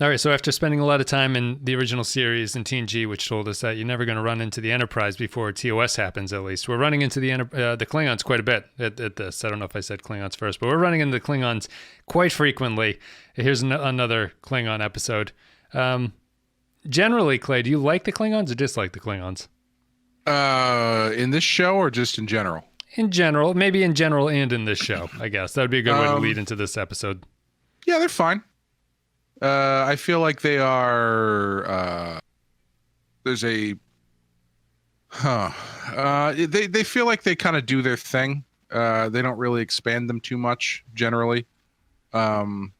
All right, so after spending a lot of time in the original series in TNG, which told us that you're never going to run into the Enterprise before TOS happens, at least, we're running into the Klingons quite a bit at this. I don't know if I said Klingons first, but we're running into the Klingons quite frequently. Here's another Klingon episode. Generally, Clay, do you like the Klingons or dislike the Klingons? In this show or just in general? In general, maybe in general and in this show, I guess. That would be a good way to lead into this episode. Yeah, they're fine. I feel like they are. There's a. They feel like they kind of do their thing. They don't really expand them too much generally. In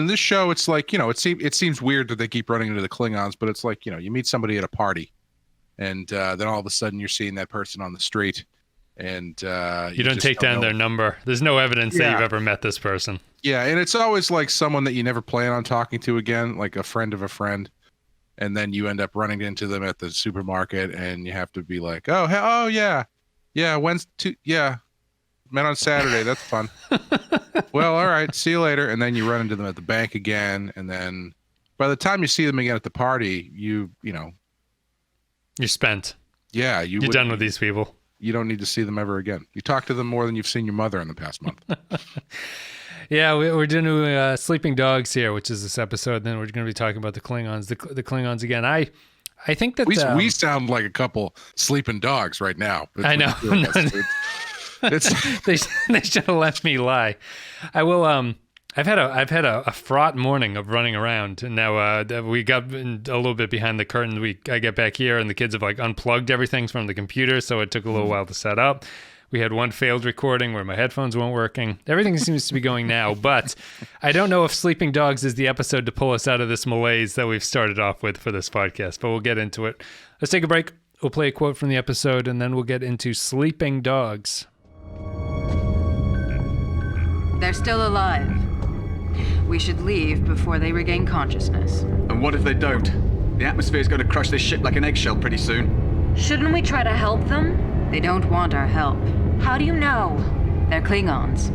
this show, it's like, it seems weird that they keep running into the Klingons, but it's like, you meet somebody at a party, and then all of a sudden you're seeing that person on the street, and you don't take down their number. There's no evidence that you've ever met this person. Yeah, and it's always like someone that you never plan on talking to again, like a friend of a friend, and then you end up running into them at the supermarket, and you have to be like, oh yeah, met on Saturday. That's fun. Well, all right, see you later. And then you run into them at the bank again, and then by the time you see them again at the party, you're spent. Yeah, you're done with these people. You don't need to see them ever again. You talk to them more than you've seen your mother in the past month. Yeah, we're doing Sleeping Dogs here, which is this episode. Then we're going to be talking about the Klingons. The Klingons again. I think that we sound like a couple sleeping dogs right now. I know. They should have let me lie. I will. I've had a fraught morning of running around, and now we got a little bit behind the curtain. I get back here, and the kids have unplugged everything from the computer, so it took a little while to set up. We had one failed recording where my headphones weren't working. Everything seems to be going now, but I don't know if Sleeping Dogs is the episode to pull us out of this malaise that we've started off with for this podcast, but we'll get into it. Let's take a break. We'll play a quote from the episode, and then we'll get into Sleeping Dogs. They're still alive. We should leave before they regain consciousness. And what if they don't? The atmosphere's going to crush this ship like an eggshell pretty soon. Shouldn't we try to help them? They don't want our help. How do you know? They're Klingons.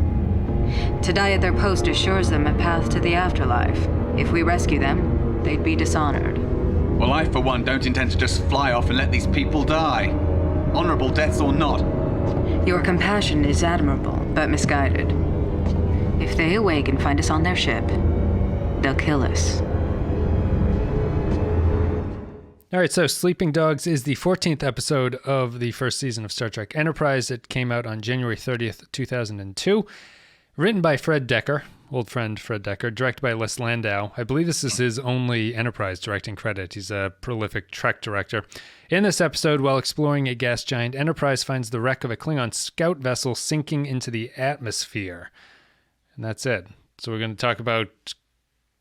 To die at their post assures them a path to the afterlife. If we rescue them, they'd be dishonored. Well, I, for one, don't intend to just fly off and let these people die. Honorable deaths or not. Your compassion is admirable, but misguided. If they awake and find us on their ship, they'll kill us. All right, so Sleeping Dogs is the 14th episode of the first season of Star Trek Enterprise. It came out on January 30th, 2002. Written by Fred Decker, old friend Fred Decker, directed by Les Landau. I believe this is his only Enterprise directing credit. He's a prolific Trek director. In this episode, while exploring a gas giant, Enterprise finds the wreck of a Klingon scout vessel sinking into the atmosphere. And that's it. So we're going to talk about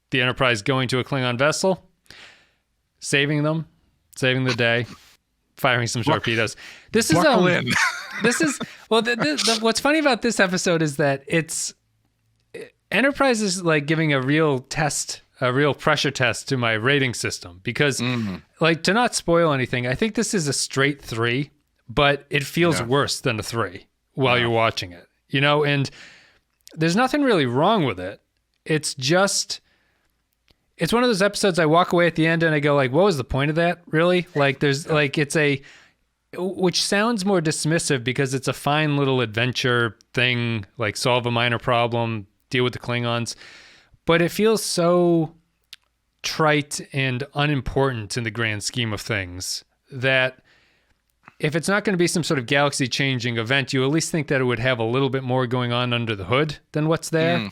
the Enterprise going to a Klingon vessel, saving them, saving the day, firing some torpedoes. This is what's funny about this episode is that Enterprise is giving a real pressure test to my rating system because to not spoil anything, I think this is a straight 3, but it feels worse than a 3 while you're watching it, and there's nothing really wrong with it. It's just, it's one of those episodes I walk away at the end and I go what was the point of that, really? Which sounds more dismissive because it's a fine little adventure thing, solve a minor problem, deal with the Klingons. But it feels so trite and unimportant in the grand scheme of things that if it's not going to be some sort of galaxy-changing event, you at least think that it would have a little bit more going on under the hood than what's there.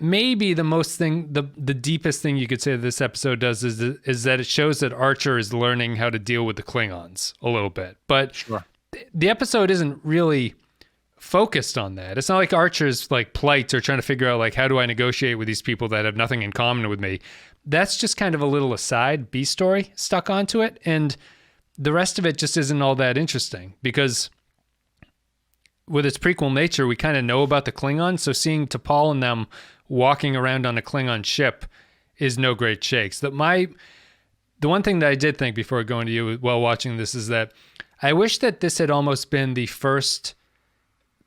Maybe the deepest thing you could say this episode does is that it shows that Archer is learning how to deal with the Klingons a little bit. But the episode isn't really focused on that. It's not like Archer's plight or trying to figure out how do I negotiate with these people that have nothing in common with me. That's just kind of a little aside B story stuck onto it, and the rest of it just isn't all that interesting because with its prequel nature, we kind of know about the Klingons, so seeing T'Pol and them walking around on a Klingon ship is no great shakes. The one thing that I did think before going to you while watching this is that I wish that this had almost been the first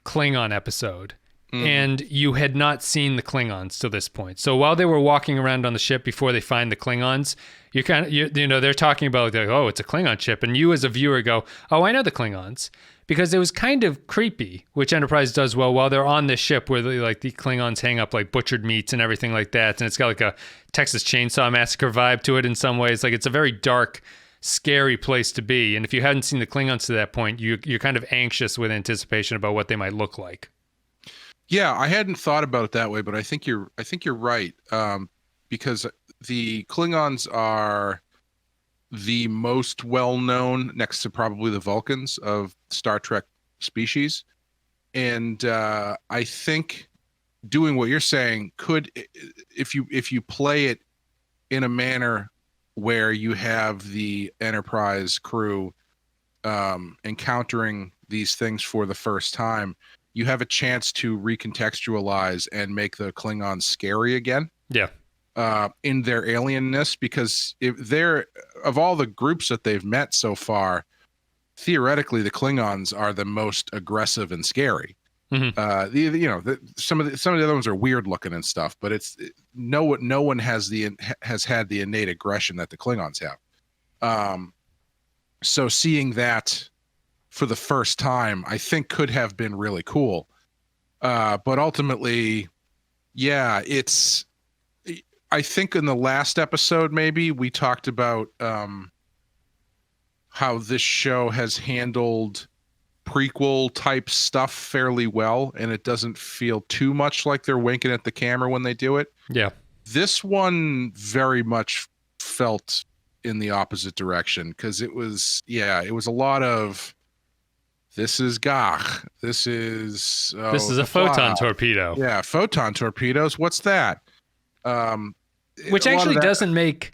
Klingon episode and you had not seen the Klingons to this point. So while they were walking around on the ship before they find the Klingons, they're talking about like, oh, it's a Klingon ship, and you as a viewer go, oh, I know the Klingons, because it was kind of creepy, which Enterprise does well while they're on this ship where the Klingons hang up like butchered meats and everything like that, and it's got like a Texas Chainsaw Massacre vibe to it in some ways. Like it's a very dark, scary place to be, and if you hadn't seen the Klingons to that point, you're kind of anxious with anticipation about what they might look like. Yeah, I hadn't thought about it that way, but I think you're right, because the Klingons are the most well-known, next to probably the Vulcans, of Star Trek species, and I think doing what you're saying could, if you play it in a manner where you have the Enterprise crew encountering these things for the first time, you have a chance to recontextualize and make the Klingons scary again. Yeah. In their alienness, because if they're, of all the groups that they've met so far, theoretically the Klingons are the most aggressive and scary. Mm-hmm. Some of the other ones are weird looking and stuff, but no one has had the innate aggression that the Klingons have. So seeing that for the first time, I think could have been really cool. But ultimately, yeah, I think in the last episode, maybe we talked about how this show has handled prequel type stuff fairly well, and it doesn't feel too much like they're winking at the camera when they do it. Yeah. This one very much felt in the opposite direction, because it was a lot of, this is Gach. This is a photon torpedo. Yeah, photon torpedoes. What's that? Which actually doesn't make.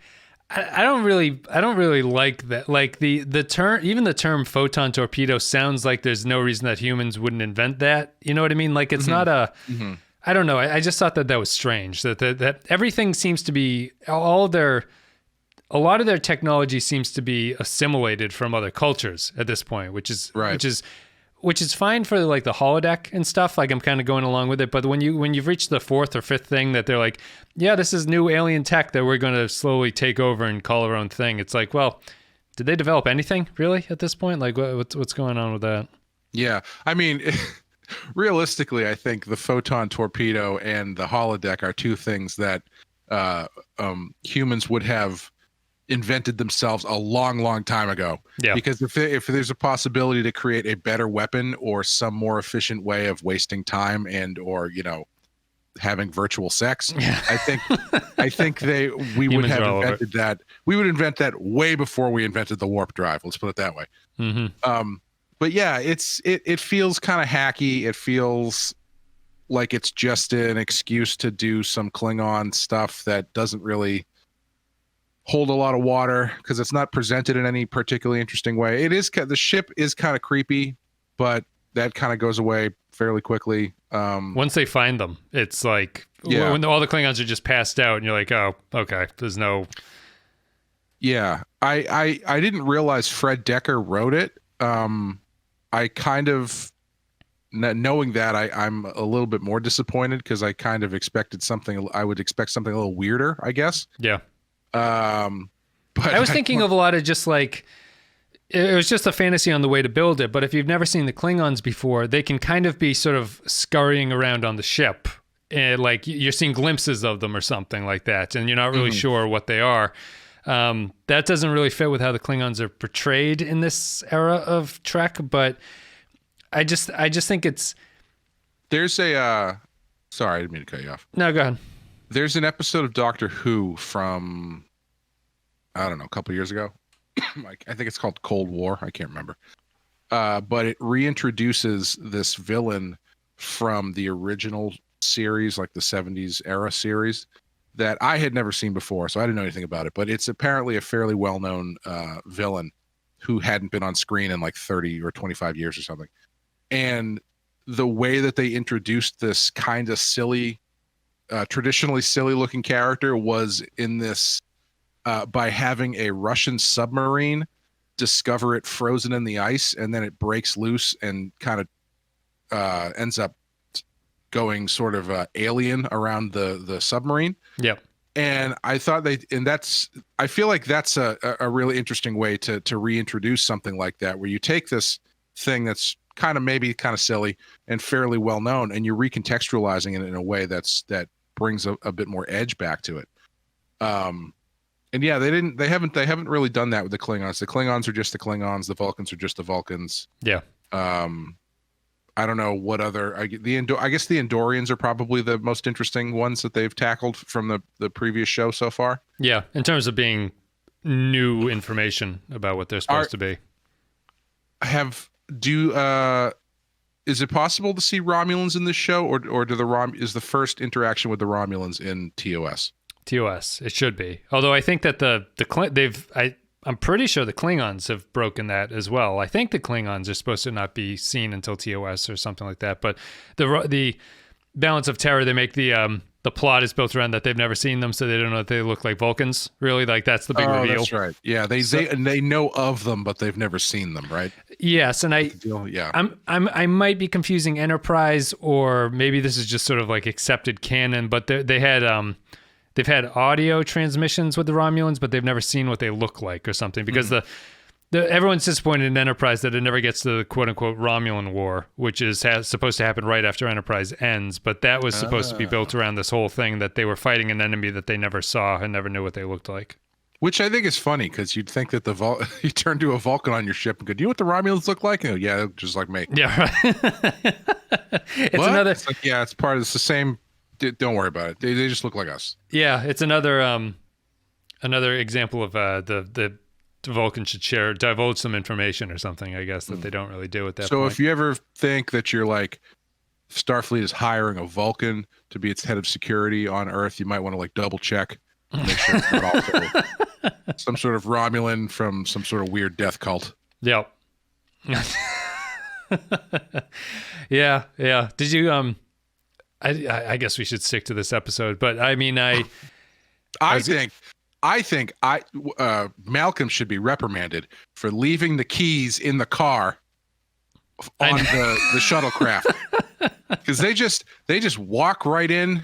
I don't really like that. Like the term, even the term photon torpedo sounds like there's no reason that humans wouldn't invent that. You know what I mean? Like it's not a. Mm-hmm. I don't know. I just thought that was strange. That everything seems to be a lot of their technology seems to be assimilated from other cultures at this point, which is right. Which is fine for like the holodeck and stuff. Like I'm kind of going along with it, but when you've reached the fourth or fifth thing that they're like, yeah, this is new alien tech that we're going to slowly take over and call our own thing. It's like, well, did they develop anything really at this point? Like what's going on with that? Yeah, I mean, realistically, I think the photon torpedo and the holodeck are two things that humans would have invented themselves a long time ago. Yeah. Because if there's a possibility to create a better weapon or some more efficient way of wasting time and or having virtual sex, yeah. I think we would have invented that. We would invent that way before we invented the warp drive. Let's put it that way. Mm-hmm. But yeah, it feels kind of hacky. It feels like it's just an excuse to do some Klingon stuff that doesn't really hold a lot of water, because it's not presented in any particularly interesting way. The ship is kind of creepy, but that kind of goes away fairly quickly. Once they find them, it's like when all the Klingons are just passed out, and you're like, oh, okay, there's no. Yeah, I didn't realize Fred Decker wrote it. I kind of, knowing that, I'm a little bit more disappointed, because I kind of expected something. I would expect something a little weirder, I guess. Yeah. But I was thinking of a lot of just like, it was just a fantasy on the way to build it. But if you've never seen the Klingons before, they can kind of be sort of scurrying around on the ship. And like you're seeing glimpses of them or something like that. And you're not really sure what they are. That doesn't really fit with how the Klingons are portrayed in this era of Trek. But I just think there's a, sorry, I didn't mean to cut you off. No, go ahead. There's an episode of Doctor Who from, I don't know, a couple years ago. I think it's called Cold War. I can't remember. But it reintroduces this villain from the original series, like the 70s era series, that I had never seen before. So I didn't know anything about it. But it's apparently a fairly well-known villain who hadn't been on screen in like 30 or 25 years or something. And the way that they introduced this kind of silly, traditionally silly looking character was in this by having a Russian submarine discover it frozen in the ice, and then it breaks loose and kind of ends up going sort of alien around the submarine. Yep. And I thought I feel like that's a really interesting way to reintroduce something like that, where you take this thing that's kind of silly and fairly well known, and you're recontextualizing it in a way that brings a bit more edge back to it. And yeah, they haven't really done that with the Klingons. The Klingons are just the Klingons. The Vulcans are just the Vulcans. Yeah. I don't know what other. I guess the Andorians are probably the most interesting ones that they've tackled from the previous show so far. Yeah, in terms of being new information about what they're supposed to be. Is it possible to see Romulans in this show, or is the first interaction with the Romulans in TOS? TOS, it should be. Although I think that I'm pretty sure the Klingons have broken that as well. I think the Klingons are supposed to not be seen until TOS or something like that. But the Balance of Terror, they make the plot is built around that they've never seen them, so they don't know that they look like Vulcans. Really, like that's the big reveal. That's right. Yeah, they know of them, but they've never seen them, right? Yes, and I might be confusing Enterprise, or maybe this is just sort of like accepted canon. But they had they've had audio transmissions with the Romulans, but they've never seen what they look like or something, because everyone's disappointed in Enterprise that it never gets to the quote-unquote Romulan War, which is supposed to happen right after Enterprise ends, but that was supposed to be built around this whole thing that they were fighting an enemy that they never saw and never knew what they looked like. Which I think is funny, because you'd think that you turn to a Vulcan on your ship and go, do you know what the Romulans look like? And go, yeah, just like me. Yeah, right. It's the same. Don't worry about it. They just look like us. Yeah, it's another example of the Vulcan should divulge some information or something, I guess, that they don't really do at that point. So if you ever think that you're like, Starfleet is hiring a Vulcan to be its head of security on Earth, you might want to like double check, make sure it's not also some sort of Romulan from some sort of weird death cult. Yep. Yeah. Did you I guess we should stick to this episode, but I mean, I think Malcolm should be reprimanded for leaving the keys in the car on the shuttlecraft, because they just walk right in.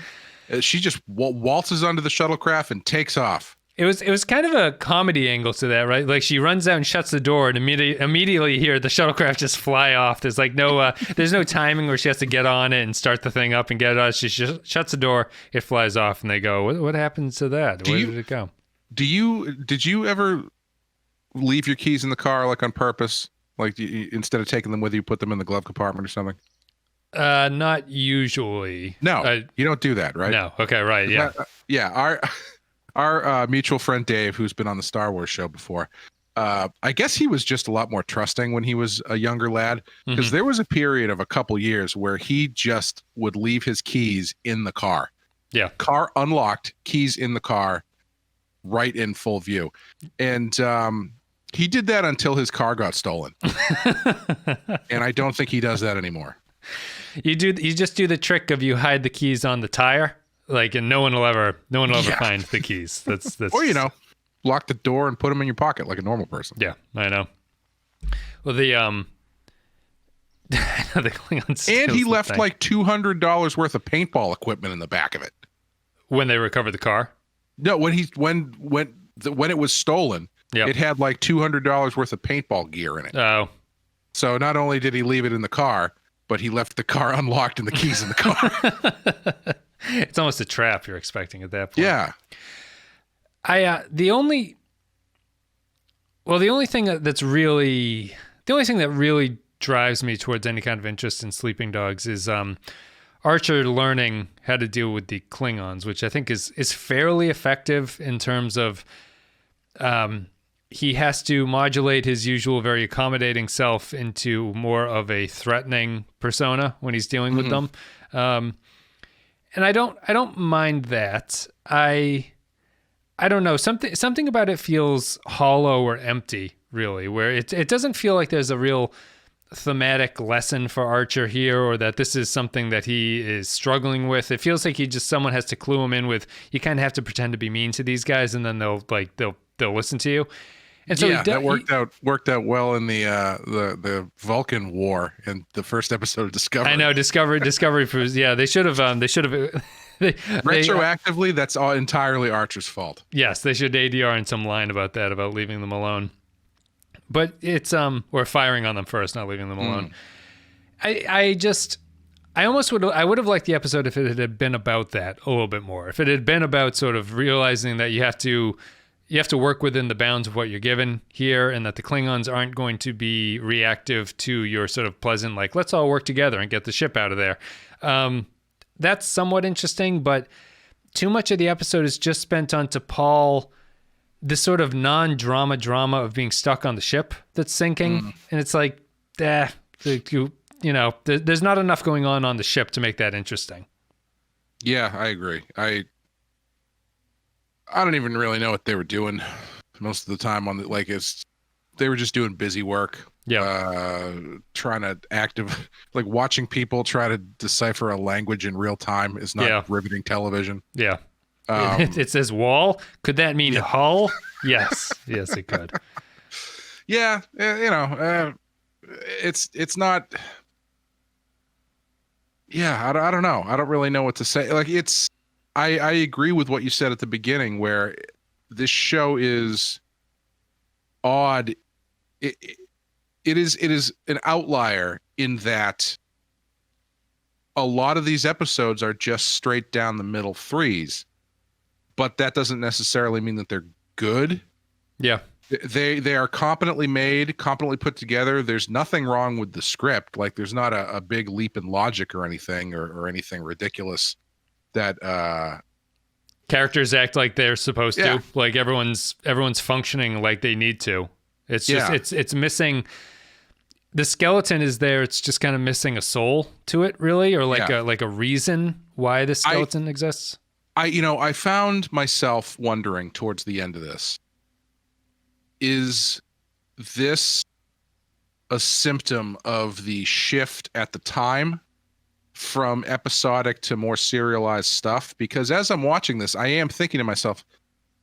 She just waltzes onto the shuttlecraft and takes off. It was kind of a comedy angle to that, right? Like she runs out and shuts the door, and immediately here the shuttlecraft just fly off. There's like there's no timing where she has to get on it and start the thing up and get it on. She shuts the door, it flies off, and they go, "What happens to that? Where did it go?" Did you ever leave your keys in the car like on purpose? Like instead of taking them with you, put them in the glove compartment or something? Not usually. No, you don't do that, right? No. Okay. Right. Yeah. Our mutual friend Dave, who's been on the Star Wars show before, I guess he was just a lot more trusting when he was a younger lad, because there was a period of a couple years where he just would leave his keys in the car. Yeah. Car unlocked, keys in the car, right in full view. And he did that until his car got stolen. And I don't think he does that anymore. You just do the trick of you hide the keys on the tire. Like, and no one will ever find the keys. That's or lock the door and put them in your pocket like a normal person. Yeah, I know. Well, the Klingons, and he left like $200 worth of paintball equipment in the back of it when they recovered the car. No, when it was stolen, it had like $200 worth of paintball gear in it. Oh, so not only did he leave it in the car, but he left the car unlocked and the keys in the car. It's almost a trap you're expecting at that point. Yeah. The only thing that really drives me towards any kind of interest in Sleeping Dogs is Archer learning how to deal with the Klingons, which I think is fairly effective in terms of he has to modulate his usual very accommodating self into more of a threatening persona when he's dealing with them. And I don't mind that. I don't know, something about it feels hollow or empty, really, where it doesn't feel like there's a real thematic lesson for Archer here, or that this is something that he is struggling with. It feels like someone has to clue him in with, you kind of have to pretend to be mean to these guys, and then they'll listen to you. And so that worked out well in the Vulcan War in the first episode of Discovery. I know Discovery proves. Yeah, they should have. Retroactively, that's all entirely Archer's fault. Yes, they should ADR in some line about that, about leaving them alone. But it's or firing on them first, not leaving them alone. I would have liked the episode if it had been about that a little bit more. If it had been about sort of realizing that you have to work within the bounds of what you're given here, and that the Klingons aren't going to be reactive to your sort of pleasant, like, let's all work together and get the ship out of there. That's somewhat interesting, but too much of the episode is just spent on T'Pol, this sort of non-drama of being stuck on the ship that's sinking. And it's like, there's not enough going on the ship to make that interesting. Yeah, I agree. I don't even really know what they were doing most of the time they were just doing busy work. Yeah. Trying to watching people try to decipher a language in real time is not riveting television. Yeah. It says wall. Could that mean hull? Yes. Yes, it could. Yeah. It's not. Yeah. I don't know. I don't really know what to say. I agree with what you said at the beginning, where this show is odd. It is an outlier in that a lot of these episodes are just straight down the middle threes, but that doesn't necessarily mean that they're good. Yeah. They are competently made, competently put together. There's nothing wrong with the script. Like, there's not a big leap in logic or anything or anything ridiculous that characters act like they're supposed to. Like, everyone's functioning like they need to. It's just it's missing. The skeleton is there. It's just kind of missing a soul to it, really, or a reason why the skeleton exists. I found myself wondering towards the end of this, is this a symptom of the shift at the time from episodic to more serialized stuff? Because as I'm watching this, I am thinking to myself,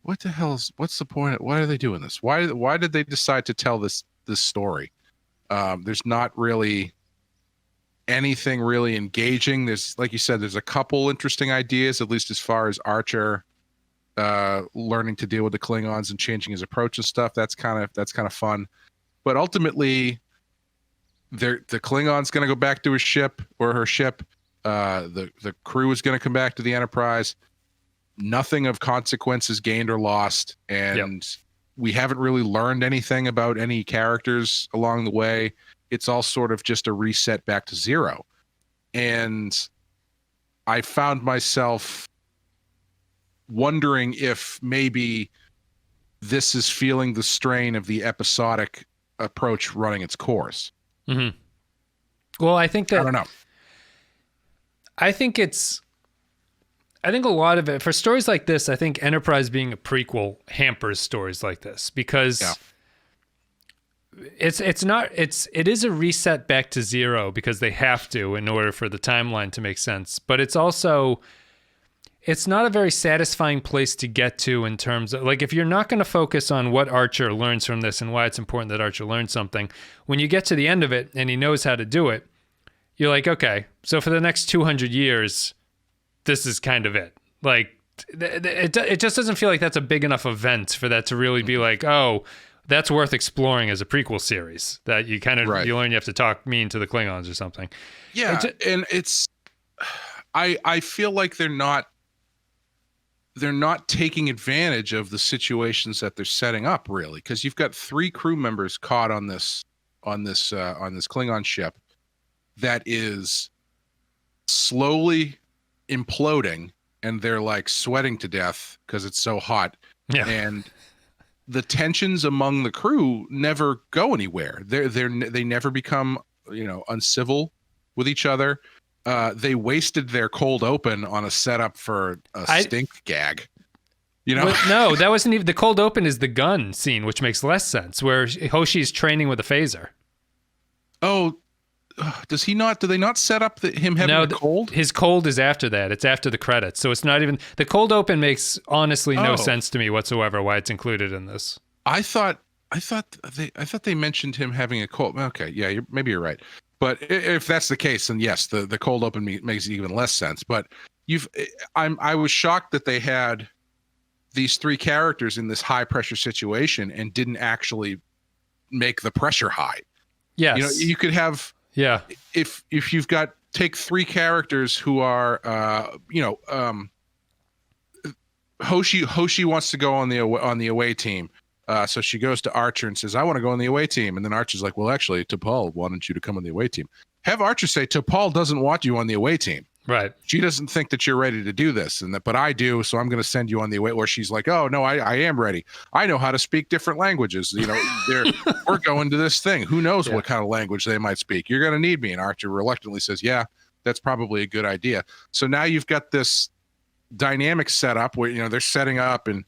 what's the point? Why are they doing this? Why did they decide to tell this story? There's not really anything really engaging. There's, like you said, there's a couple interesting ideas, at least as far as Archer learning to deal with the Klingons and changing his approach and stuff. That's kind of fun. But ultimately, the Klingon's going to go back to his ship or her ship. The crew is going to come back to the Enterprise. Nothing of consequence is gained or lost, and we haven't really learned anything about any characters along the way. It's all sort of just a reset back to zero. And I found myself wondering if maybe this is feeling the strain of the episodic approach running its course. Mm-hmm. Well, I think that... I don't know. I think a lot of it, for stories like this, I think Enterprise being a prequel hampers stories like this, because it is a reset back to zero because they have to in order for the timeline to make sense. But it's also, it's not a very satisfying place to get to in terms of, like, if you're not going to focus on what Archer learns from this and why it's important that Archer learns something, when you get to the end of it and he knows how to do it, you're like, okay, so for the next 200 years, this is kind of it. Like, it just doesn't feel like that's a big enough event for that to really be like, oh, that's worth exploring as a prequel series. That you kind of you learn you have to talk mean to the Klingons or something. Yeah, and it's, I feel like they're not taking advantage of the situations that they're setting up, really, because you've got 3 crew members caught on this Klingon ship that is slowly imploding, and they're like sweating to death because it's so hot. Yeah. And the tensions among the crew never go anywhere. They never become, uncivil with each other. They wasted their cold open on a setup for a stink gag. Well, no, that wasn't even the cold open. Is the gun scene, which makes less sense, where Hoshi's training with a phaser. Oh, does he not? Do they not set up him having a cold? His cold is after that. It's after the credits, so it's not even the cold open. Makes honestly no sense to me whatsoever why it's included in this. I thought I thought they mentioned him having a cold. Okay, yeah, maybe you're right. But if that's the case, then yes, the cold open makes even less sense. But I was shocked that they had these three characters in this high pressure situation and didn't actually make the pressure high. Yes. You know, you could have, if you've got, take three characters who are, Hoshi wants to go on the away team. So she goes to Archer and says, I want to go on the away team. And then Archer's like, well, actually, T'Pol wanted you to come on the away team. Have Archer say, T'Pol doesn't want you on the away team. Right. She doesn't think that you're ready to do this, but I do, so I'm going to send you on the away. Or she's like, oh, no, I am ready. I know how to speak different languages. You know, we're going to this thing. Who knows what kind of language they might speak? You're going to need me. And Archer reluctantly says, yeah, that's probably a good idea. So now you've got this dynamic setup where, you know, they're setting up, and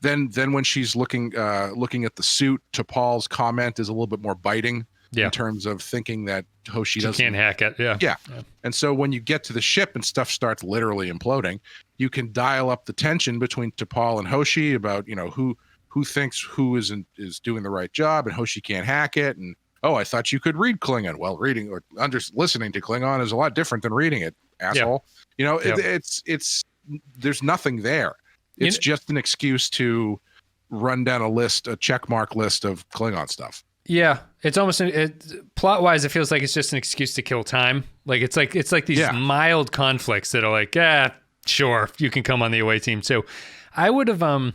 then when she's looking at the suit, T'Pol's comment is a little bit more biting in terms of thinking that Hoshi doesn't can't hack it. Yeah. And so when you get to the ship and stuff starts literally imploding, you can dial up the tension between T'Pol and Hoshi about, you know, who thinks who is doing the right job, and Hoshi can't hack it. And, oh, I thought you could read Klingon. Well, reading or listening to Klingon is a lot different than reading it, asshole. You know, it's there's nothing there. It's just an excuse to run down a checkmark list of Klingon stuff. Yeah, it's almost plot wise. It feels like it's just an excuse to kill time. Like it's like these mild conflicts that are like, sure, you can come on the away team. So, I would have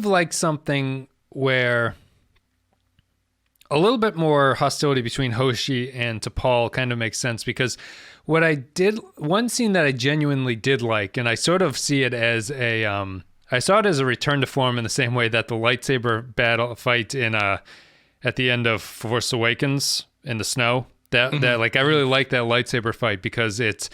liked something where a little bit more hostility between Hoshi and T'Pol kind of makes sense, because one scene that I genuinely did like, and I sort of see it as I saw it as a return to form in the same way that the lightsaber battle fight at the end of Force Awakens in the snow. That like, I really like that lightsaber fight because it's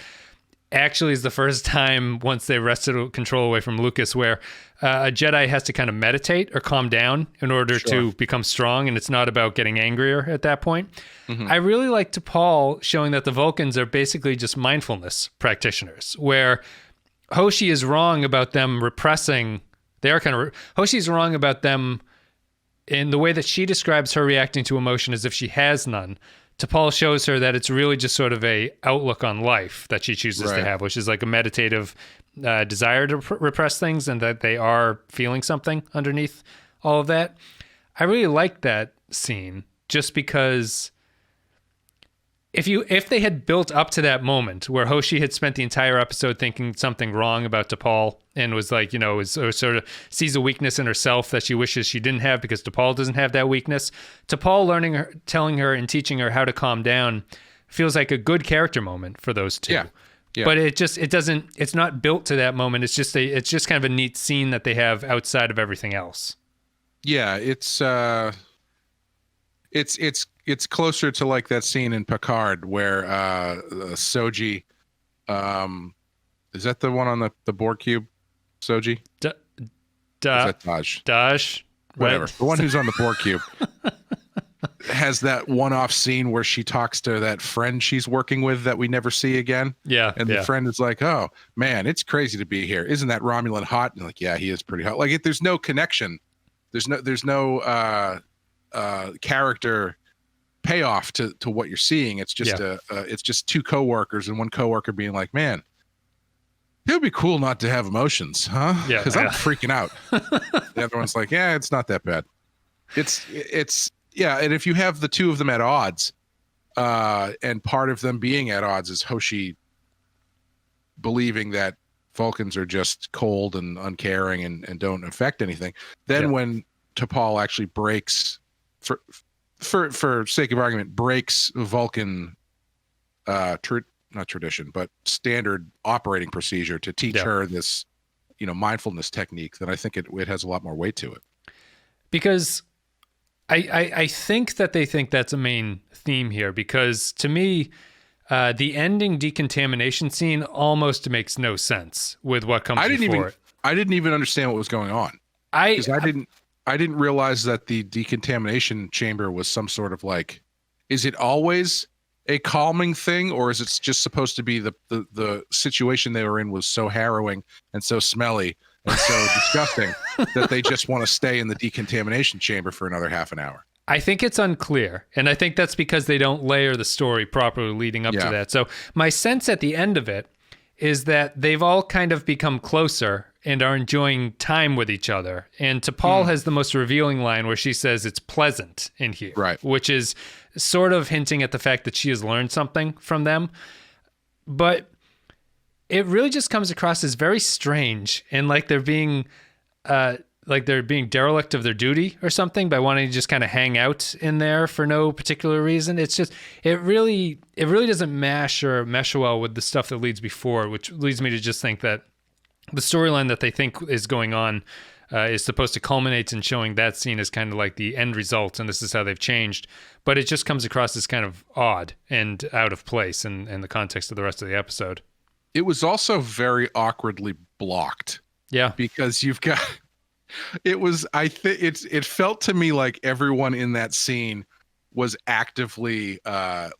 actually is the first time once they wrested control away from Lucas where a Jedi has to kind of meditate or calm down in order to become strong, and it's not about getting angrier at that point. I really like T'Pol showing that the Vulcans are basically just mindfulness practitioners, where Hoshi is wrong about them repressing. Hoshi's wrong about them in the way that she describes her reacting to emotion as if she has none. T'Pol shows her that it's really just sort of a outlook on life that she chooses to have, which is like a meditative desire to repress things, and that they are feeling something underneath all of that. I really like that scene just because if they had built up to that moment where Hoshi had spent the entire episode thinking something wrong about T'Pol and was like, you know, sort of sees a weakness in herself that she wishes she didn't have because T'Pol doesn't have that weakness. T'Pol telling her and teaching her how to calm down feels like a good character moment for those two. Yeah. But it's not built to that moment. It's just kind of a neat scene that they have outside of everything else. Yeah, it's closer to like that scene in Picard where Soji, is that the one on the Borg cube? Soji? Is that Daj? Daj, whatever. Right? The one who's on the Borg cube has that one-off scene where she talks to that friend she's working with that we never see again. Yeah, and the friend is like, "Oh man, it's crazy to be here. Isn't that Romulan hot?" And like, yeah, he is pretty hot. Like, there's no connection. There's no character payoff to what you're seeing. It's just it's just two coworkers, and one coworker being like, man, it would be cool not to have emotions, huh? Yeah, because I'm freaking out. The other one's like, yeah, it's not that bad. It's and if you have the two of them at odds, and part of them being at odds is Hoshi believing that Vulcans are just cold and uncaring and don't affect anything, then when T'Pol actually breaks, for sake of argument, breaks Vulcan not tradition, but standard operating procedure to teach her this, you know, mindfulness technique, then I think it has a lot more weight to it. Because I think that they think that's a main theme here, because to me, the ending decontamination scene almost makes no sense with what comes before it. I didn't even understand what was going on. I didn't realize that the decontamination chamber was some sort of like, is it always a calming thing, or is it just supposed to be the situation they were in was so harrowing and so smelly and so disgusting that they just want to stay in the decontamination chamber for another half an hour. I think it's unclear, and I think that's because they don't layer the story properly leading up to that. So my sense at the end of it is that they've all kind of become closer and are enjoying time with each other. And T'Pol has the most revealing line where she says it's pleasant in here, right? Which is sort of hinting at the fact that she has learned something from them. But it really just comes across as very strange and like they're being derelict of their duty or something by wanting to just kind of hang out in there for no particular reason. It's just, it really doesn't mesh well with the stuff that leads before, which leads me to just think that the storyline that they think is going on is supposed to culminate in showing that scene as kind of like the end result, and this is how they've changed. But it just comes across as kind of odd and out of place in the context of the rest of the episode. It was also very awkwardly blocked. Yeah. Because you've got... It felt to me like everyone in that scene was actively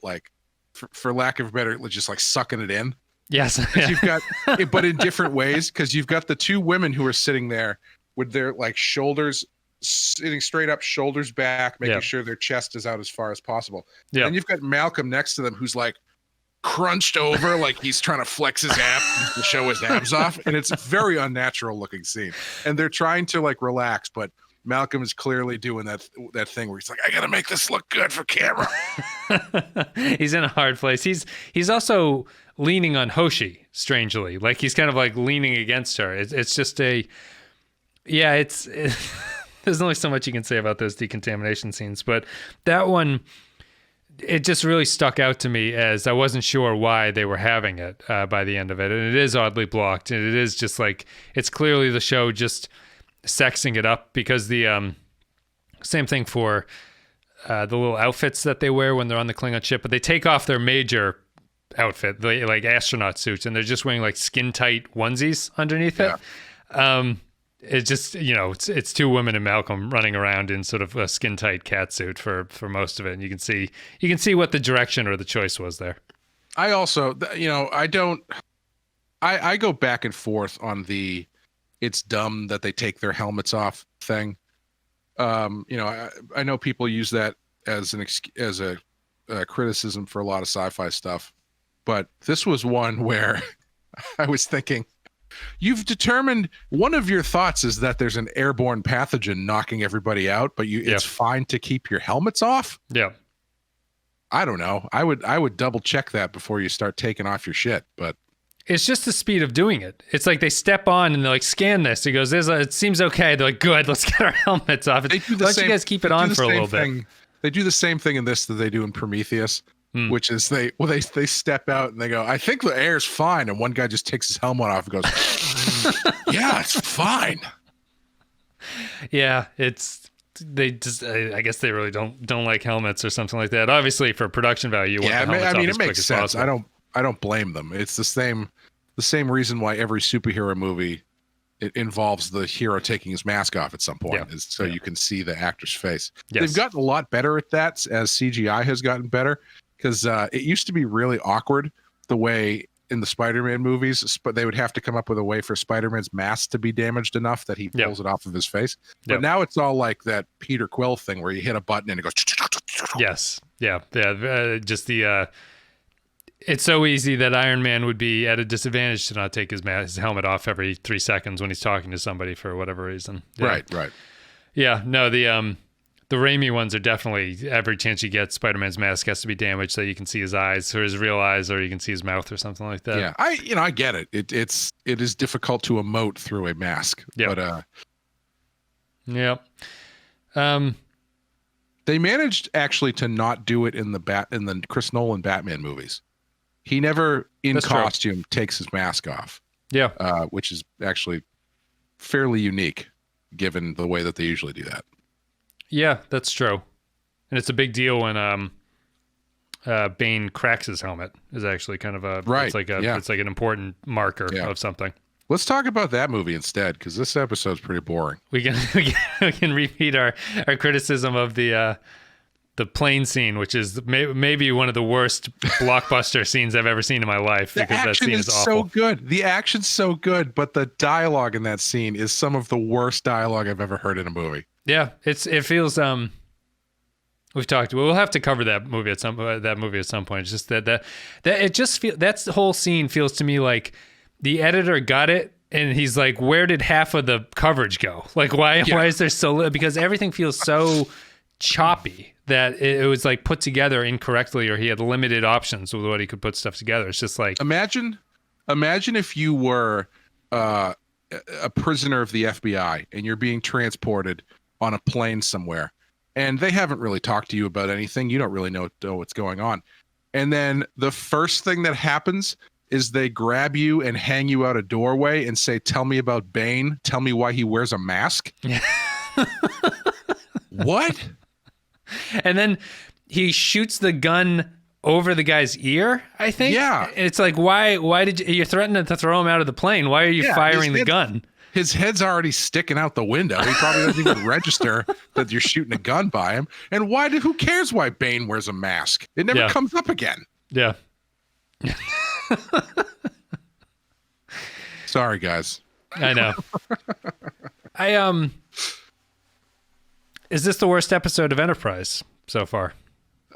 like for lack of better, just like sucking it in. Yes. You've got but in different ways, because you've got the two women who are sitting there with their like shoulders sitting straight up, shoulders back, making sure their chest is out as far as possible. Yeah. And you've got Malcolm next to them who's like crunched over like he's trying to flex his abs to show his abs off, and it's a very unnatural looking scene, and they're trying to like relax, but Malcolm is clearly doing that thing where he's like, I gotta make this look good for camera. He's in a hard place. He's also leaning on Hoshi, strangely, like he's kind of like leaning against her. It's just there's only so much you can say about those decontamination scenes, but that one, it just really stuck out to me as I wasn't sure why they were having it by the end of it. And it is oddly blocked. And it is just like, it's clearly the show just sexing it up, because the same thing for the little outfits that they wear when they're on the Klingon ship, but they take off their major outfit, like astronaut suits, and they're just wearing like skin tight onesies underneath it. It's just, it's two women and Malcolm running around in sort of a skin tight cat suit for most of it. And you can see what the direction or the choice was there. I also, I go back and forth on the, it's dumb that they take their helmets off thing. I know people use that as a criticism for a lot of sci-fi stuff, but this was one where I was thinking, you've determined one of your thoughts is that there's an airborne pathogen knocking everybody out, but it's fine to keep your helmets off. Yeah. I don't know. I would double check that before you start taking off your shit, but it's just the speed of doing it. It's like they step on and they're like, scan this. He goes, it seems okay. They're like, good, let's get our helmets off. Why don't you guys keep it on for a little bit? They do the same thing in this that they do in Prometheus. Which is they step out and they go, I think the air's fine, and one guy just takes his helmet off and goes, yeah, it's fine. Yeah, they just, I guess they really don't like helmets or something like that. Obviously, for production value, you want the helmets off as quick as possible. It makes sense. I don't blame them. It's the same reason why every superhero movie, it involves the hero taking his mask off at some point, is so you can see the actor's face. Yes. They've gotten a lot better at that as CGI has gotten better. Because it used to be really awkward the way in the Spider-Man movies, but they would have to come up with a way for Spider-Man's mask to be damaged enough that he pulls it off of his face. But now it's all like that Peter Quill thing where you hit a button and it goes. Yes. Yeah. Just it's so easy that Iron Man would be at a disadvantage to not take his helmet off every 3 seconds when he's talking to somebody for whatever reason. Yeah. Right. Yeah. No, the Raimi ones are definitely, every chance you get, Spider-Man's mask has to be damaged so you can see his eyes or his real eyes, or you can see his mouth or something like that. Yeah, I get it. It is difficult to emote through a mask. Yep. But they managed actually to not do it in the Chris Nolan Batman movies. He never in costume takes his mask off. Yeah. Which is actually fairly unique given the way that they usually do that. Yeah, that's true. And it's a big deal when Bane cracks his helmet. Is actually kind of it's like an important marker of something. Let's talk about that movie instead, because this episode's pretty boring. We can repeat our criticism of the the plane scene, which is maybe one of the worst blockbuster scenes I've ever seen in my life, because that scene is awful. So good. The action's so good, but the dialogue in that scene is some of the worst dialogue I've ever heard in a movie. Yeah, it feels we'll have to cover that movie at some point. It's just that it just that's the whole scene feels to me like the editor got it and he's like, where did half of the coverage go? Like why is there so little? Because everything feels so choppy that it was like put together incorrectly, or he had limited options with what he could put stuff together. It's just like, imagine if you were a prisoner of the FBI and you're being transported on a plane somewhere, and they haven't really talked to you about anything. You don't really know what's going on. And then the first thing that happens is they grab you and hang you out a doorway and say, tell me about Bane. Tell me why he wears a mask. What? And then he shoots the gun over the guy's ear, I think. Yeah. It's like, why did you're threatening to throw him out of the plane? Why are you firing the gun? His head's already sticking out the window. He probably doesn't even register that you're shooting a gun by him. And who cares why Bane wears a mask? It never comes up again. Yeah. Sorry, guys. I know. Is this the worst episode of Enterprise so far?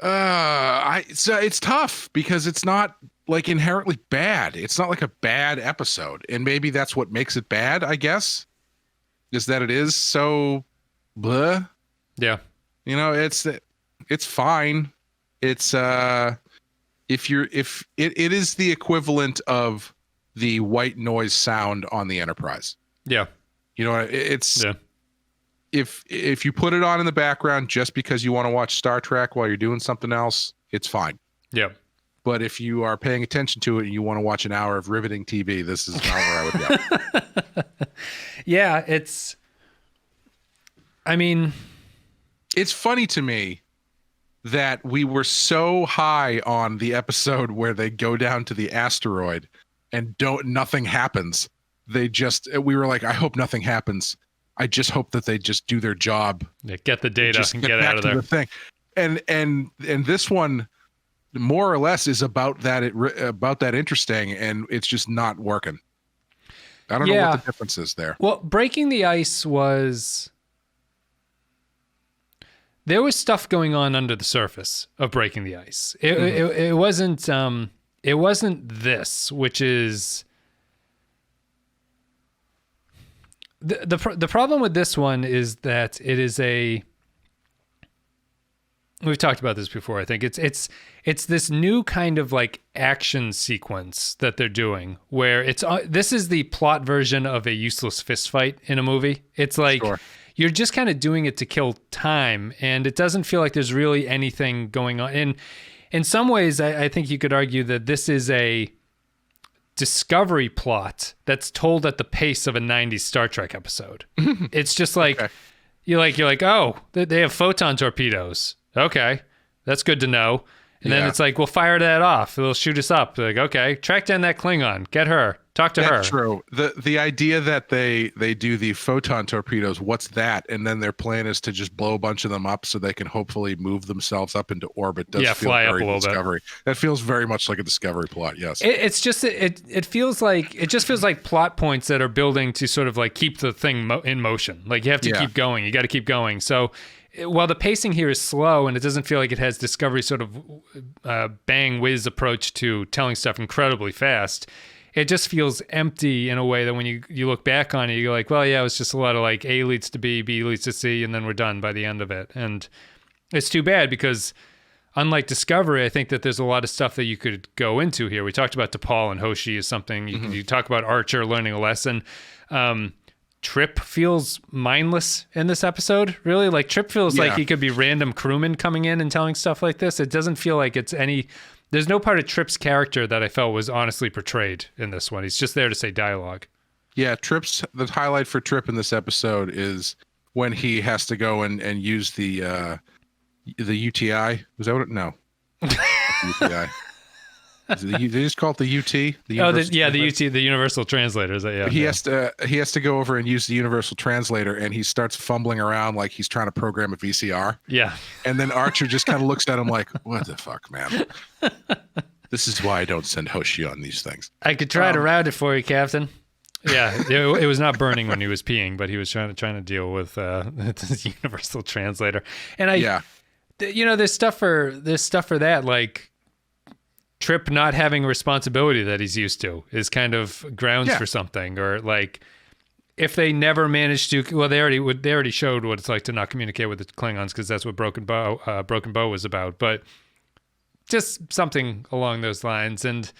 It's tough because it's not like inherently bad. It's not like a bad episode, and maybe that's what makes it bad, I guess, is that it is so blah. Yeah. You know, it's fine. It's it is the equivalent of the white noise sound on the Enterprise. Yeah. You know, if you put it on in the background just because you want to watch Star Trek while you're doing something else, it's fine. Yeah. But if you are paying attention to it and you want to watch an hour of riveting TV, this is not where I would go. Yeah, it's funny to me that we were so high on the episode where they go down to the asteroid and nothing happens. We were like, I hope nothing happens. I just hope that they just do their job. Yeah, get the data and get out of there. The thing. And this one, more or less, is about that interesting, and it's just not working. I don't know what the difference is there. Well, breaking the ice there was stuff going on under the surface of breaking the ice. It wasn't this, which is the problem with this one is that it is we've talked about this before. I think it's this new kind of like action sequence that they're doing where this is the plot version of a useless fist fight in a movie. It's like you're just kind of doing it to kill time, and it doesn't feel like there's really anything going on. And in some ways, I think you could argue that this is a discovery plot that's told at the pace of a 90s Star Trek episode. It's just like you're like, oh, they have photon torpedoes. Okay, that's good to know. And then it's like, we'll fire that off. They'll shoot us up. They're like, okay, track down that Klingon. Get her. Talk to her. That's true. The idea that they do the photon torpedoes, what's that? And then their plan is to just blow a bunch of them up so they can hopefully move themselves up into orbit. Does feel fly very up a little Discovery. Bit. That feels very much like a Discovery plot, yes. It feels like plot points that are building to sort of like keep the thing in motion. Like you have to keep going. You got to keep going. So while the pacing here is slow and it doesn't feel like it has Discovery sort of bang whiz approach to telling stuff incredibly fast, it just feels empty in a way that when you look back on it, you're like, well, yeah, it was just a lot of like A leads to B, B leads to C, and then we're done by the end of it. And it's too bad because unlike Discovery, I think that there's a lot of stuff that you could go into here. We talked about T'Pol and Hoshi is something. You talk about Archer learning a lesson. Trip feels mindless in this episode, really. Like Trip feels like he could be random crewman coming in and telling stuff like this. It doesn't feel like there's no part of Trip's character that I felt was honestly portrayed in this one. He's just there to say dialogue. Yeah, the highlight for Trip in this episode is when he has to go and use the UTI. Was that what it? No. UTI. They just call it the UT. The UT, the Universal Translator. Is that, yeah. He has to go over and use the Universal Translator, and he starts fumbling around like he's trying to program a VCR. Yeah. And then Archer just kind of looks at him like, "What the fuck, man? This is why I don't send Hoshi on these things." I could try to route it for you, Captain. Yeah, it was not burning when he was peeing, but he was trying to deal with the Universal Translator. And there's stuff for that, like Trip not having responsibility that he's used to is kind of grounds for something, or like if they never managed to, well, they already showed what it's like to not communicate with the Klingons, because that's what Broken Bow was about, but just something along those lines. And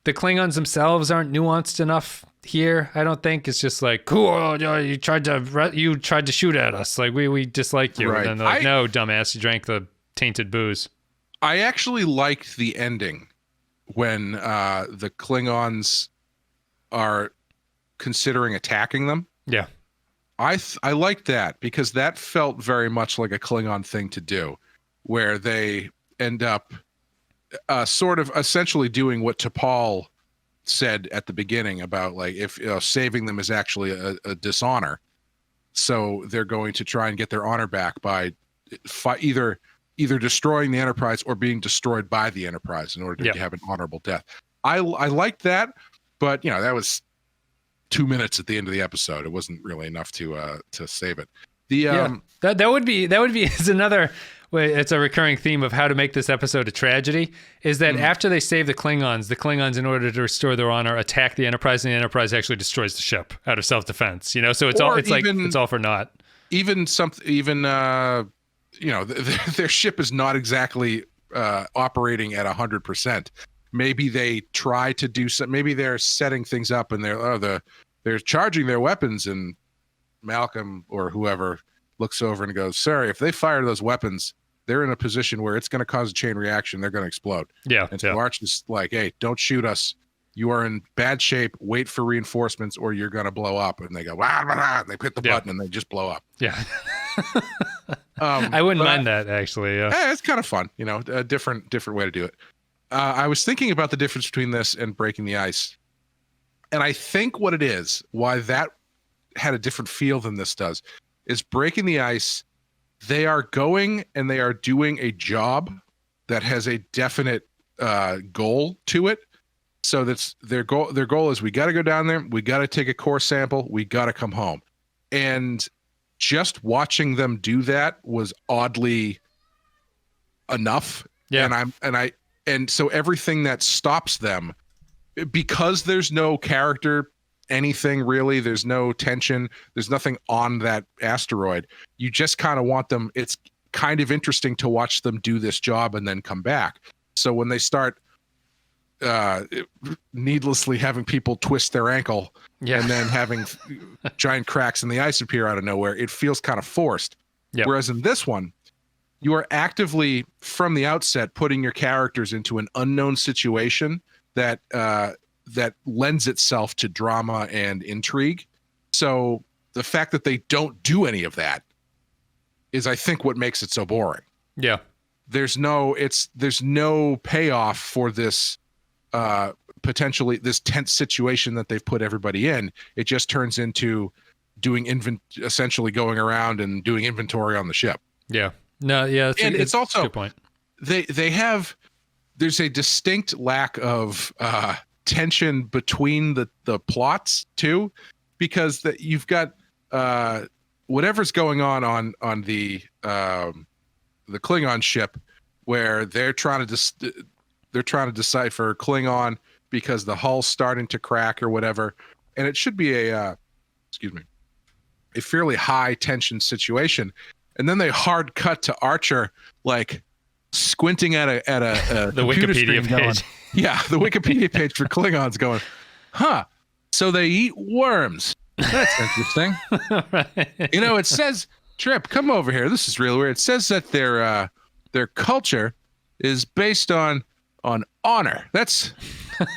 the Klingons themselves aren't nuanced enough here, I don't think. It's just like, cool, you tried to shoot at us, like we dislike you, right. And then they're like, no, dumbass, you drank the tainted booze. I actually liked the ending when the Klingons are considering attacking them. Yeah. I liked that, because that felt very much like a Klingon thing to do, where they end up sort of essentially doing what T'Pol said at the beginning about, like, if saving them is actually a dishonor. So they're going to try and get their honor back by either destroying the Enterprise or being destroyed by the Enterprise in order to have an honorable death. I liked that, but that was 2 minutes at the end of the episode. It wasn't really enough to save it. That would be is another way. It's a recurring theme of how to make this episode a tragedy, is that after they save the Klingons, in order to restore their honor, attack the Enterprise, and the Enterprise actually destroys the ship out of self-defense. So it's all for naught. Their ship is not exactly operating at 100%. Maybe they try to do some. Maybe they're setting things up, and they're charging their weapons, and Malcolm or whoever looks over and goes, "Sir, if they fire those weapons, they're in a position where it's going to cause a chain reaction. They're going to explode." Yeah. And so Arch is like, "Hey, don't shoot us. You are in bad shape. Wait for reinforcements, or you're going to blow up." And they go, "Wah, wah, wah," and they hit the button, and they just blow up. Yeah. I wouldn't mind that, actually. Yeah. It's kind of fun, a different way to do it. I was thinking about the difference between this and Breaking the Ice, and I think what it is, why that had a different feel than this does, is Breaking the Ice, they are going and they are doing a job that has a definite goal to it. So that's their goal. Their goal is, we got to go down there, we got to take a core sample, we got to come home. And just watching them do that was oddly enough. Yeah. And so everything that stops them, because there's no character, anything really, there's no tension, there's nothing on that asteroid, you just kind of want them. It's kind of interesting to watch them do this job and then come back. So when they start needlessly having people twist their ankle and then having giant cracks in the ice appear out of nowhere, it feels kind of forced. Yep. Whereas in this one, you are actively from the outset putting your characters into an unknown situation that lends itself to drama and intrigue. So the fact that they don't do any of that is, I think, what makes it so boring. Yeah. There's no payoff for this potentially this tense situation that they've put everybody in. It just turns into essentially going around and doing inventory on the ship. Yeah. No, yeah. It's also a good point. There's a distinct lack of tension between the plots too, because you've got whatever's going on the Klingon ship, where they're trying to decipher Klingon because the hull's starting to crack or whatever, and it should be a fairly high tension situation, and then they hard cut to Archer like squinting at a the Wikipedia page. The Wikipedia page for Klingons, going, "Huh? So they eat worms? That's interesting." Right. It says, "Trip, come over here. This is real weird." It says that their culture is based on honor. That's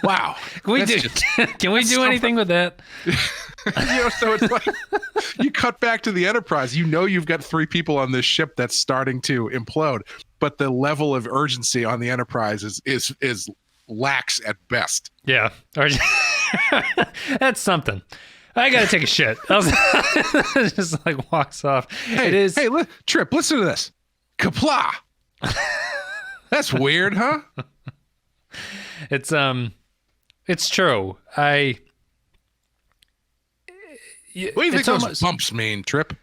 wow. Can we do anything with that? So it's like you cut back to the Enterprise. You've got 3 people on this ship that's starting to implode, but the level of urgency on the Enterprise is lax at best. Yeah. That's something. I got to take a shit. Just like walks off. Hey, Trip, listen to this. Kapla. That's weird, huh? It's true. What do you think those bumps mean, Trip?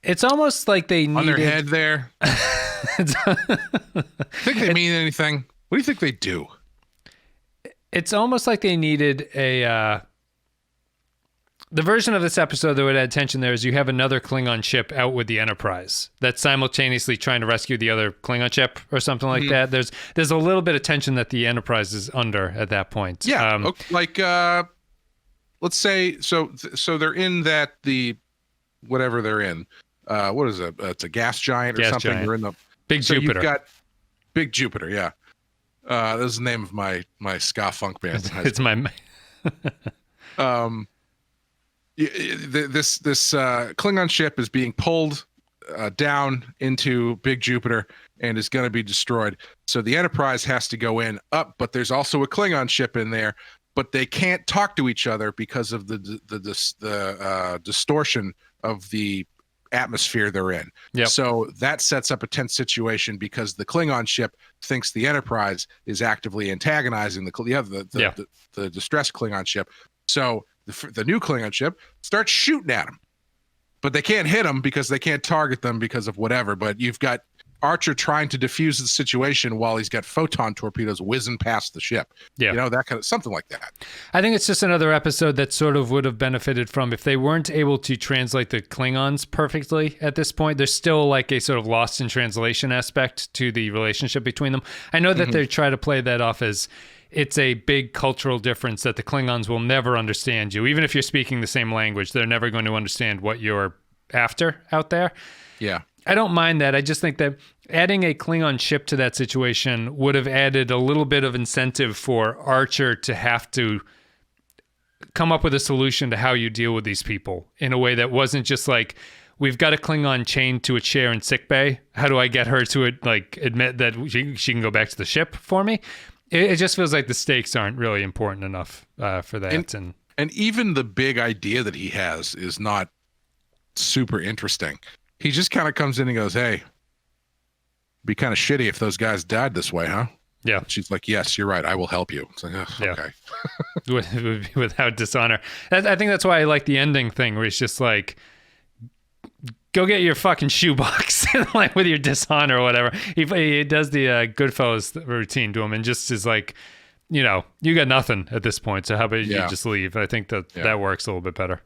It's almost like they needed... On their head there? Think they mean anything? What do you think they do? It's almost like they needed the version of this episode that would add tension there is you have another Klingon ship out with the Enterprise that's simultaneously trying to rescue the other Klingon ship or something like that. There's a little bit of tension that the Enterprise is under at that point. Yeah, let's say so they're in whatever they're in. What is it? It's a gas giant or something. Giant. You're in the Big Jupiter. You've got Big Jupiter. Yeah, this is the name of my ska funk band. It's my. This Klingon ship is being pulled down into Big Jupiter and is going to be destroyed. So the Enterprise has to go up, but there's also a Klingon ship in there, but they can't talk to each other because of the distortion of the atmosphere they're in. Yep. So that sets up a tense situation because the Klingon ship thinks the Enterprise is actively antagonizing the distressed Klingon ship. So the new Klingon ship starts shooting at them, but they can't hit them because they can't target them because of whatever. But you've got Archer trying to defuse the situation while he's got photon torpedoes whizzing past the ship. Yeah. That kind of something like that. I think it's just another episode that sort of would have benefited from if they weren't able to translate the Klingons perfectly at this point. There's still like a sort of lost in translation aspect to the relationship between them. I know that they try to play that off as it's a big cultural difference that the Klingons will never understand you. Even if you're speaking the same language, they're never going to understand what you're after out there. Yeah. I don't mind that. I just think that adding a Klingon ship to that situation would have added a little bit of incentive for Archer to have to come up with a solution to how you deal with these people in a way that wasn't just like, we've got a Klingon chained to a chair in sickbay. How do I get her to admit that she can go back to the ship for me? It just feels like the stakes aren't really important enough for that. And even the big idea that he has is not super interesting. He just kind of comes in and goes, "Hey, be kind of shitty if those guys died this way, huh?" Yeah. She's like, "Yes, you're right. I will help you." It's like, okay. Without dishonor. I think that's why I like the ending thing where it's just like, go get your fucking shoebox like with your dishonor or whatever. He does the Goodfellas routine to him and just is like, you got nothing at this point. So how about you just leave? I think that works a little bit better.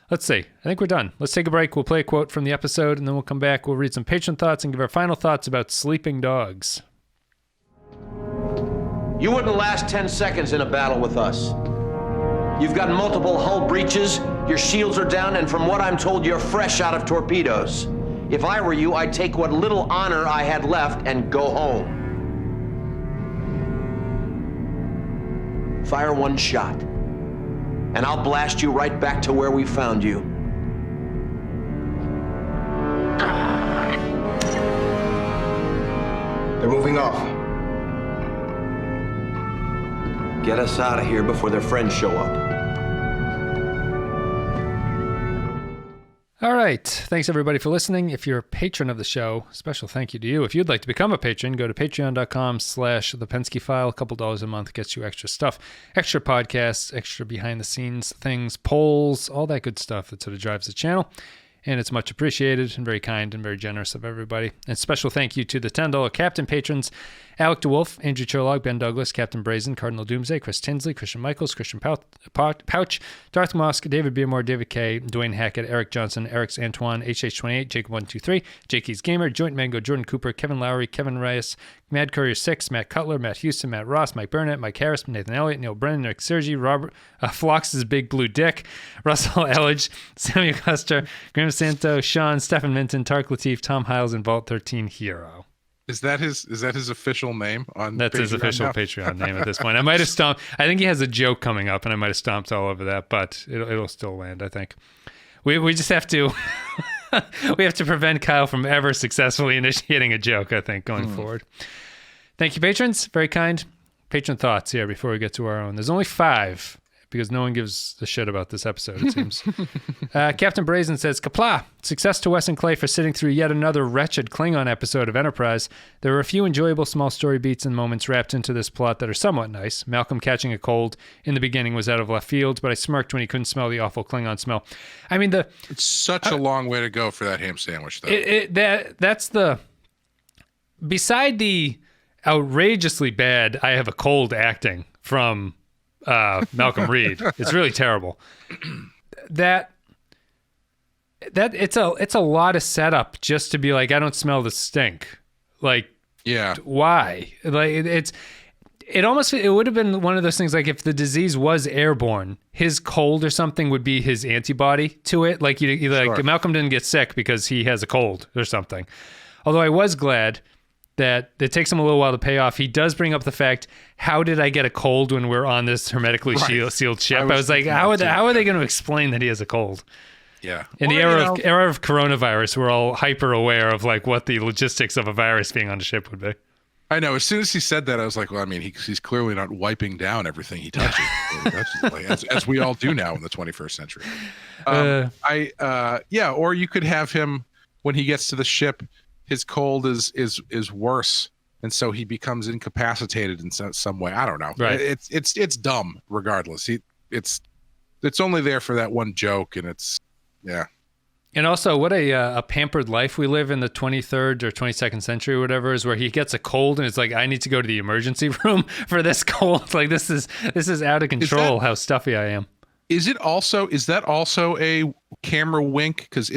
Let's see. I think we're done. Let's take a break. We'll play a quote from the episode and then we'll come back. We'll read some patron thoughts and give our final thoughts about sleeping dogs. You wouldn't last 10 seconds in a battle with us. You've got multiple hull breaches, your shields are down, and from what I'm told, you're fresh out of torpedoes. If I were you, I'd take what little honor I had left and go home. Fire one shot, and I'll blast you right back to where we found you. They're moving off. Get us out of here before their friends show up. All right. Thanks, everybody, for listening. If you're a patron of the show, special thank you to you. If you'd like to become a patron, go to patreon.com/thepensky-file. A couple dollars a month gets you extra stuff, extra podcasts, extra behind-the-scenes things, polls, all that good stuff that sort of drives the channel. And it's much appreciated and very kind and very generous of everybody. And special thank you to the $10 Captain patrons, Alec DeWolf, Andrew Cherlog, Ben Douglas, Captain Brazen, Cardinal Doomsday, Chris Tinsley, Christian Michaels, Christian Pouch, Darth Mosk, David Beermore, David K, Dwayne Hackett, Eric Johnson, Eric's Antoine, HH28, Jacob123, Jakey's Gamer, Joint Mango, Jordan Cooper, Kevin Lowry, Kevin Reyes, Mad Courier 6, Matt Cutler, Matt Houston, Matt Ross, Mike Burnett, Mike Harris, Nathan Elliott, Neil Brennan, Nick Sergi, Robert Flox's Big Blue Dick, Russell Elledge, Samuel Custer, Graham Santo, Sean, Stephen Minton, Tark Latif, Tom Hiles, and Vault 13 Hero. Is that his official name on That's Patreon his official now? Patreon name at this point. I might have stomped. I think he has a joke coming up, and I might have stomped all over that, but it'll still land, I think. We just have to we have to prevent Kyle from ever successfully initiating a joke, I think, going forward. Thank you, patrons. Very kind. Patron thoughts here before we get to our own. There's only 5 because no one gives a shit about this episode, it seems. Captain Brazen says, Kapla! Success to Wes and Clay for sitting through yet another wretched Klingon episode of Enterprise. There were a few enjoyable small story beats and moments wrapped into this plot that are somewhat nice. Malcolm catching a cold in the beginning was out of left field, but I smirked when he couldn't smell the awful Klingon smell. I mean, it's such a long way to go for that ham sandwich, though. That's the... Beside the outrageously bad I have a cold acting from Malcolm Reed, it's really terrible. That it's a lot of setup just to be like, I don't smell the stink. Like, yeah, why? Like it would have been one of those things like if the disease was airborne, his cold or something would be his antibody to it. Like like Malcolm didn't get sick because he has a cold or something. Although I was glad that it takes him a little while to pay off. He does bring up the fact, how did I get a cold when we're on this hermetically sealed ship? I was like, how are they going to explain that he has a cold? Yeah. In the era of coronavirus, we're all hyper aware of like what the logistics of a virus being on a ship would be. I know. As soon as he said that, I was like, well, I mean, he's clearly not wiping down everything he touches. as we all do now in the 21st century. Or you could have him when he gets to the ship, his cold is worse, and so he becomes incapacitated in some way. I don't know. Right. It's dumb regardless. It's only there for that one joke, and yeah. And also, what a pampered life we live in the 23rd or 22nd century or whatever, is where he gets a cold and it's like, I need to go to the emergency room for this cold. Like this is out of control. How stuffy I am. Is that also a camera wink? Because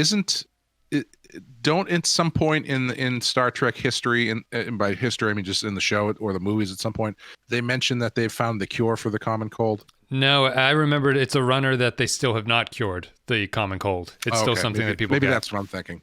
don't at some point in Star Trek history, and by history I mean just in the show or the movies, at some point they mention that they've found the cure for the common cold? No, I remembered it's a runner that they still have not cured the common cold. It's still something that people maybe get. That's what I'm thinking.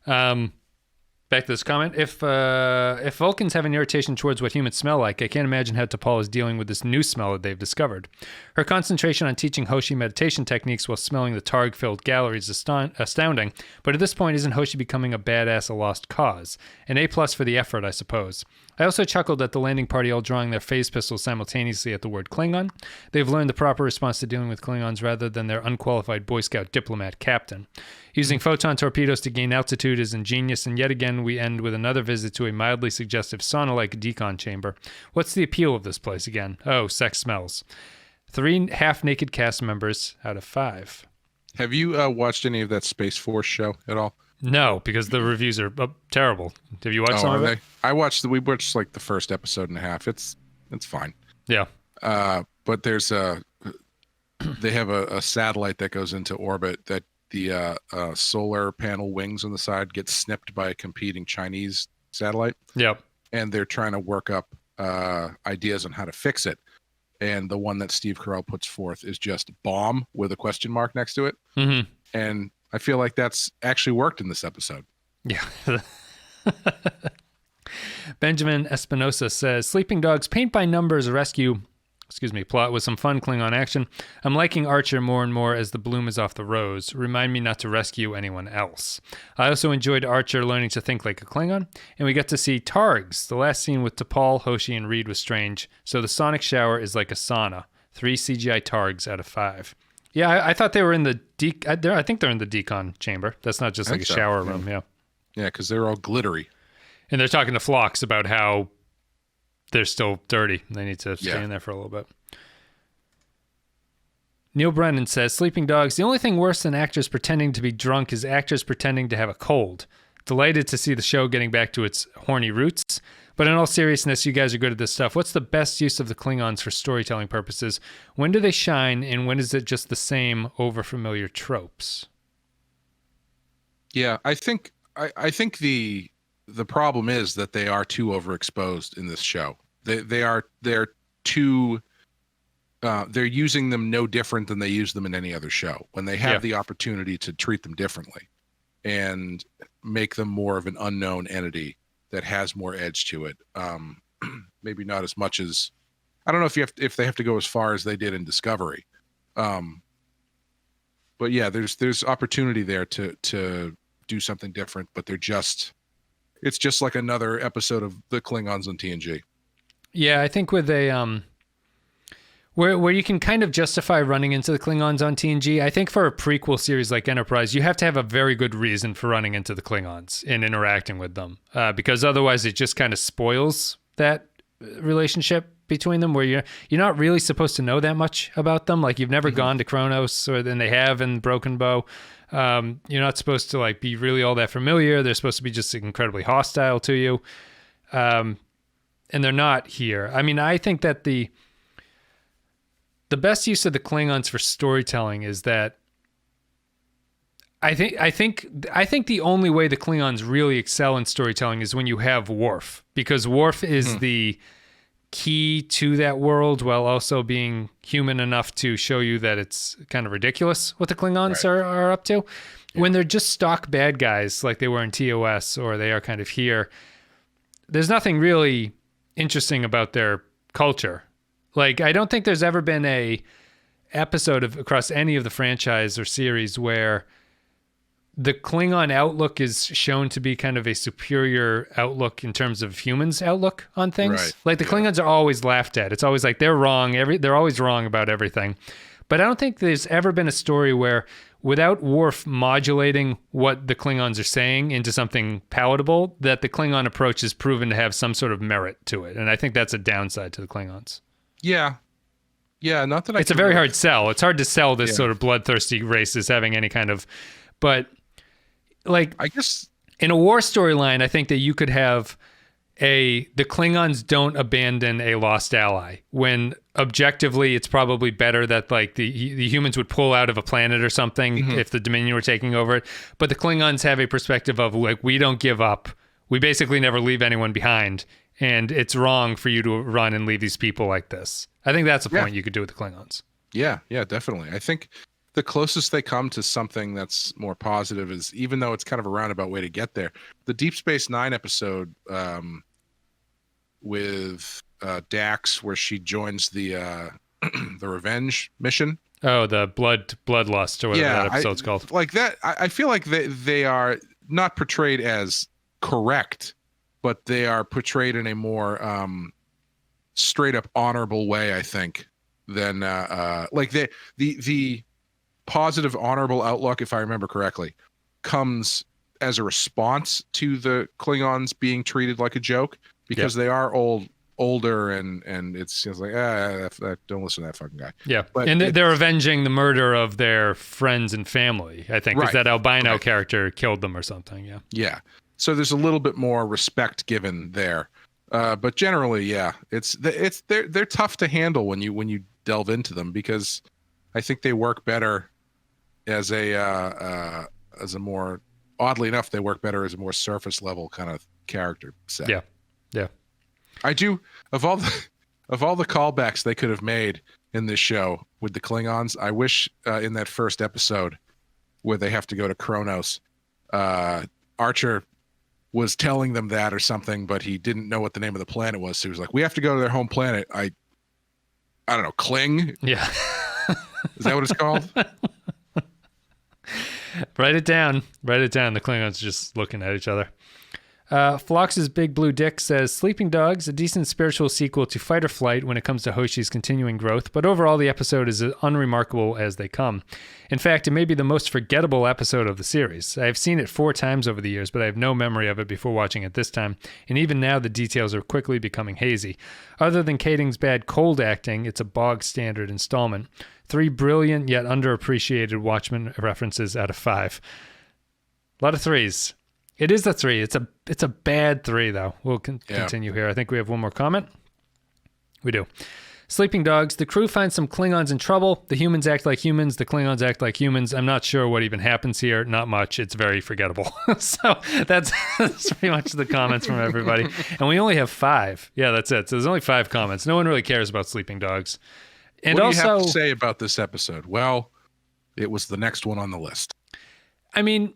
Back to this comment. If Vulcans have an irritation towards what humans smell like, I can't imagine how T'Pol is dealing with this new smell that they've discovered. Her concentration on teaching Hoshi meditation techniques while smelling the Targ-filled galleries is astounding, but at this point, isn't Hoshi becoming a badass a lost cause? An A+ for the effort, I suppose. I also chuckled at the landing party all drawing their phase pistols simultaneously at the word Klingon. They've learned the proper response to dealing with Klingons rather than their unqualified Boy Scout diplomat captain. Using photon torpedoes to gain altitude is ingenious, and yet again we end with another visit to a mildly suggestive sauna-like decon chamber. What's the appeal of this place again? Oh, sex smells. 3 half-naked cast members out of 5. Have you watched any of that Space Force show at all? No, because the reviews are terrible. Have you watched some of it? We watched like the first episode and a half. It's fine. Yeah. But there's they have a satellite that goes into orbit that the solar panel wings on the side get snipped by a competing Chinese satellite. Yep. And they're trying to work up ideas on how to fix it. And the one that Steve Carell puts forth is just bomb with a question mark next to it. Mm-hmm. And I feel like that's actually worked in this episode. Yeah. Benjamin Espinosa says, Sleeping Dogs Paint by Numbers rescue plot with some fun Klingon action. I'm liking Archer more and more as the bloom is off the rose. Remind me not to rescue anyone else. I also enjoyed Archer learning to think like a Klingon, and we got to see Targs. The last scene with T'Pol, Hoshi, and Reed was strange, so the sonic shower is like a sauna. 3 CGI Targs out of 5. Yeah, I thought they were in the I think they're in the decon chamber. That's not just like a shower room. Yeah. Yeah, because they're all glittery. And they're talking to Phlox about how they're still dirty. They need to stay in there for a little bit. Neil Brennan says, Sleeping Dogs, the only thing worse than actors pretending to be drunk is actors pretending to have a cold. Delighted to see the show getting back to its horny roots. But in all seriousness, you guys are good at this stuff. What's the best use of the Klingons for storytelling purposes? When do they shine, and when is it just the same over-familiar tropes? Yeah, I think the problem is that they are too overexposed in this show. They're too they're using them no different than they use them in any other show. When they have the opportunity to treat them differently and make them more of an unknown entity that has more edge to it. Maybe not as much as, I don't know if they have to go as far as they did in Discovery. But yeah, there's opportunity there to do something different, but it's just like another episode of the Klingons on TNG. Yeah, I think with a where you can kind of justify running into the Klingons on TNG, I think for a prequel series like Enterprise, you have to have a very good reason for running into the Klingons and interacting with them, because otherwise it just kind of spoils that relationship between them, where you're not really supposed to know that much about them. Like, you've never gone to Kronos, or then they have in Broken Bow. You're not supposed to like be really all that familiar. They're supposed to be just incredibly hostile to you, and they're not here. I mean, I think that the best use of the Klingons for storytelling is that I think the only way the Klingons really excel in storytelling is when you have Worf, because Worf is the key to that world while also being human enough to show you that it's kind of ridiculous what the Klingons are up to. Yeah. When they're just stock bad guys like they were in TOS, or they are kind of here, there's nothing really interesting about their culture. Like, I don't think there's ever been a episode across any of the franchise or series where the Klingon outlook is shown to be kind of a superior outlook in terms of humans' outlook on things. Right. Like, the Klingons are always laughed at. It's always like they're wrong. They're always wrong about everything. But I don't think there's ever been a story where, without Worf modulating what the Klingons are saying into something palatable, that the Klingon approach is proven to have some sort of merit to it. And I think that's a downside to the Klingons. Yeah. Yeah, not that it's a very hard sell. It's hard to sell this sort of bloodthirsty race as having any kind of... But, like, I guess in a war storyline, I think that you could have the Klingons don't abandon a lost ally, when objectively it's probably better that, like, the humans would pull out of a planet or something if the Dominion were taking over it. But the Klingons have a perspective of, like, we don't give up. We basically never leave anyone behind. And it's wrong for you to run and leave these people like this. I think that's a point you could do with the Klingons. Yeah, definitely. I think the closest they come to something that's more positive is, even though it's kind of a roundabout way to get there, the Deep Space Nine episode with Dax, where she joins the revenge mission. Oh, the bloodlust, or whatever that episode's called. Like that, I feel like they are not portrayed as correct, but they are portrayed in a more straight up honorable way, I think, than like the positive honorable outlook, if I remember correctly, comes as a response to the Klingons being treated like a joke, because they are older and it's like, don't listen to that fucking guy. Yeah, but and they're avenging the murder of their friends and family, I think, because that albino character killed them or something. Yeah. So there's a little bit more respect given there, but generally, they're tough to handle when you delve into them, because I think they work better as a more, oddly enough, they work better as a more surface level kind of character set. Yeah. I do, of all the callbacks they could have made in this show with the Klingons, I wish in that first episode where they have to go to Kronos, Archer was telling them that or something, but he didn't know what the name of the planet was. So he was like, we have to go to their home planet. I don't know, Kling? Yeah. Is that what it's called? Write it down. The Klingons just looking at each other. Phlox's Big Blue Dick says, Sleeping Dogs, a decent spiritual sequel to Fight or Flight when it comes to Hoshi's continuing growth, but overall the episode is as unremarkable as they come. In fact, it may be the most forgettable episode of the series. I have seen it 4 times over the years, but I have no memory of it before watching it this time, and even now the details are quickly becoming hazy. Other than Kading's bad cold acting, it's a bog standard installment. 3 brilliant yet underappreciated Watchmen references out of 5. A lot of 3s. It is a 3. It's a bad 3, though. We'll continue here. I think we have one more comment. We do. Sleeping Dogs. The crew finds some Klingons in trouble. The humans act like humans. The Klingons act like humans. I'm not sure what even happens here. Not much. It's very forgettable. So that's pretty much the comments from everybody. And we only have 5. Yeah, that's it. So there's only 5 comments. No one really cares about Sleeping Dogs. And what do you have to say about this episode? Well, it was the next one on the list. I mean,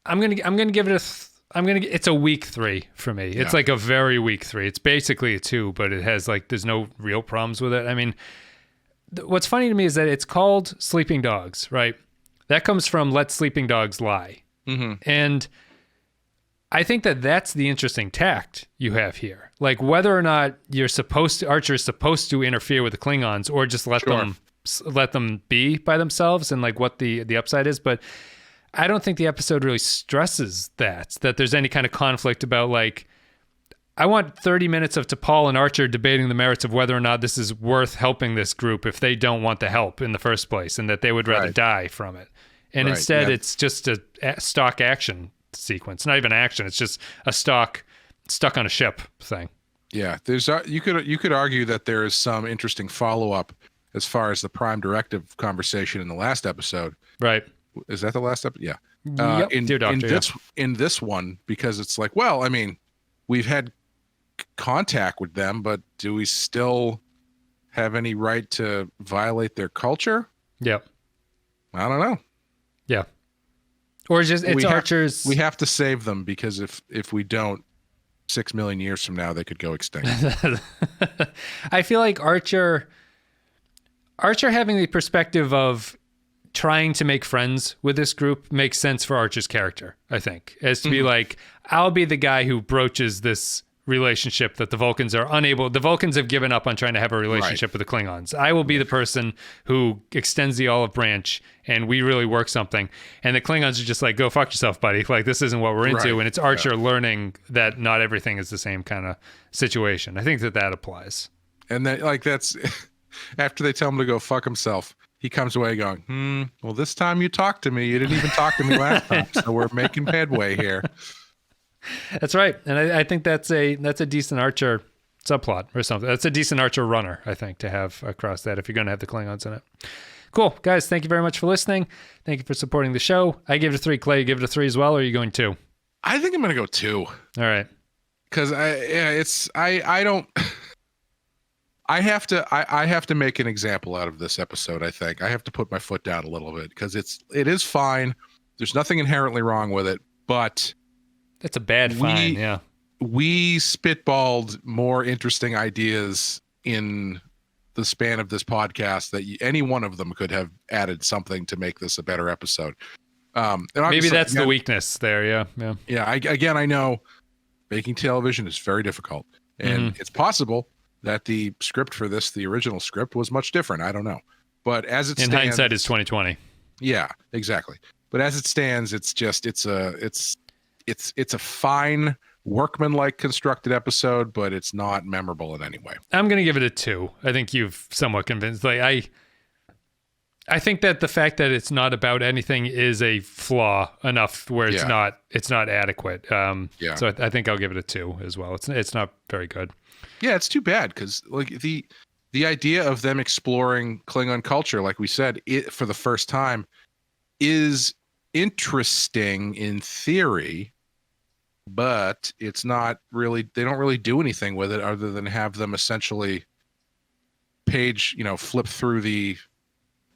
I'm gonna give it it's a weak 3 for me. It's like a very weak 3. It's basically a 2, but it has there's no real problems with it. I mean, what's funny to me is that it's called Sleeping Dogs, right? That comes from Let Sleeping Dogs Lie. Mm-hmm. And I think that that's the interesting tact you have here. Like whether or not Archer is supposed to interfere with the Klingons or just let them be by themselves and like what the upside is. But I don't think the episode really stresses that there's any kind of conflict about like, I want 30 minutes of T'Pol and Archer debating the merits of whether or not this is worth helping this group if they don't want the help in the first place and that they would rather die from it. And instead it's just a stock action sequence. Not even action. It's just a stuck on a ship thing. Yeah. There's you could argue that there is some interesting follow-up as far as the Prime Directive conversation in the last episode. Right. Is that the last episode? Yeah. Yep. In this one, because it's like, well, I mean, we've had contact with them, but do we still have any right to violate their culture? Yep. I don't know. Yeah. Or just Archer's. We have to save them because if we don't, 6 million years from now they could go extinct. I feel like Archer having the perspective of trying to make friends with this group makes sense for Archer's character, I think, as to be like, I'll be the guy who broaches this relationship that the Vulcans have given up on trying to have a relationship with the Klingons. I will be the person who extends the olive branch and we really work something. And the Klingons are just like, go fuck yourself, buddy. Like, this isn't what we're into. And it's Archer learning that not everything is the same kind of situation. I think that applies. And then like that's after they tell him to go fuck himself, he comes away going, well, this time you talked to me. You didn't even talk to me last time. So we're making headway here. That's right. And I think that's a decent Archer subplot or something. That's a decent Archer runner, I think, to have across that if you're going to have the Klingons in it. Cool. Guys, thank you very much for listening. Thank you for supporting the show. I gave it a 3. Clay, you give it a 3 as well, or are you going 2? I think I'm going to go 2. All right. Because I have to make an example out of this episode, I think. I have to put my foot down a little bit because it is fine. There's nothing inherently wrong with it, but that's a bad fine, yeah. We spitballed more interesting ideas in the span of this podcast that any one of them could have added something to make this a better episode. And maybe that's the weakness there, yeah. Yeah, I know making television is very difficult, and it's possible that the script for this, the original script, was much different. I don't know, but as it stands, in hindsight, it's 2020. Yeah, exactly. But as it stands, it's a fine workman-like constructed episode, but it's not memorable in any way. I'm going to give it a 2. I think you've somewhat convinced. Like I think that the fact that it's not about anything is a flaw enough where it's not adequate. So I think I'll give it a 2 as well. It's not very good. Yeah, it's too bad because like the idea of them exploring Klingon culture, like we said, for the first time, is interesting in theory, but it's not really. They don't really do anything with it other than have them essentially flip through the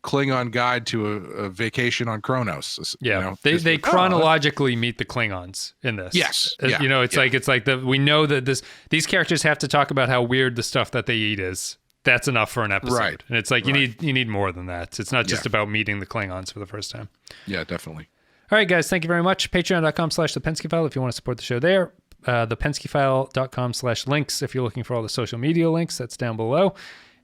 Klingon guide to a vacation on Kronos. Yeah, they chronologically meet the Klingons in this. Yes, it's like we know that these characters have to talk about how weird the stuff that they eat is. That's enough for an episode, right? And it's like you need more than that. It's not just about meeting the Klingons for the first time. Yeah, definitely. All right, guys, thank you very much. Patreon.com/thepenskyfile if you want to support the show there. Thepenskyfile.com/links if you're looking for all the social media links. That's down below.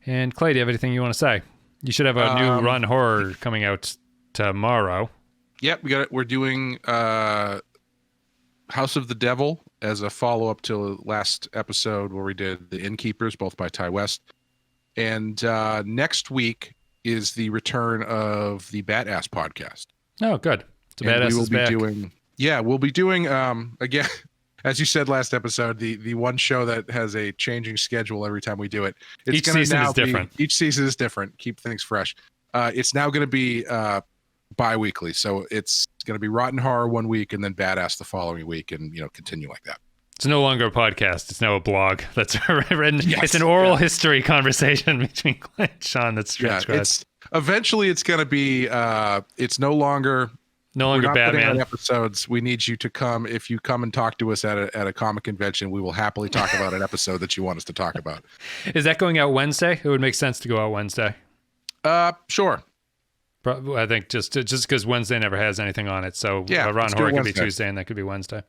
And Clay, do you have anything you want to say? You should have a new Run Horror coming out tomorrow. Yep, we got it. We're doing House of the Devil as a follow-up to last episode where we did The Innkeepers, both by Ty West. And next week is the return of the Badass podcast. Oh, good. So Badass is back. We'll be doing again, as you said last episode, the one show that has a changing schedule every time we do it. Each season is different. Each season is different. Keep things fresh. It's now going to be bi-weekly. So it's going to be Rotten Horror one week and then Badass the following week and, continue like that. It's no longer a podcast. It's now a blog. That's written. Yes, it's an oral history conversation between Clay and Sean that's transcribed. Eventually it's going to be, it's no longer Batman episodes. We need you to come. If you come and talk to us at a comic convention, we will happily talk about an episode that you want us to talk about. Is that going out Wednesday? It would make sense to go out Wednesday. Sure. I think just because Wednesday never has anything on it. So Ron Horror could be Tuesday and that could be Wednesday.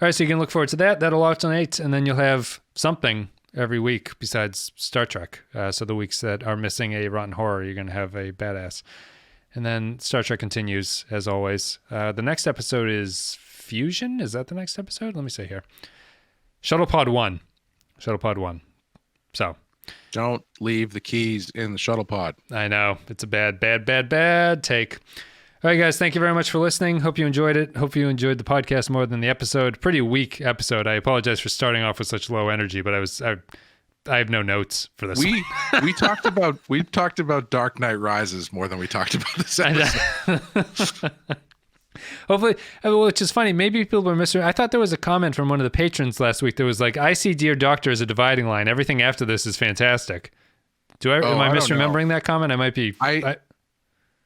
right, so you can look forward to that. That'll alternate, and then you'll have something every week besides Star Trek. So the weeks that are missing a rotten horror, you're going to have a badass. And then Star Trek continues, as always. The next episode is Fusion. Is that the next episode? Let me see here. Shuttlepod 1. Shuttlepod 1. So. Don't leave the keys in the shuttle pod. I know. It's a bad take. All right, guys. Thank you very much for listening. Hope you enjoyed it. Hope you enjoyed the podcast more than the episode. Pretty weak episode. I apologize for starting off with such low energy, but I have no notes for this. We talked about Dark Knight Rises more than we talked about this episode. Hopefully, which is funny. Maybe people were missing. I thought there was a comment from one of the patrons last week that was like, "I see Dear Doctor as a dividing line. Everything after this is fantastic." Am I misremembering that comment? I might be.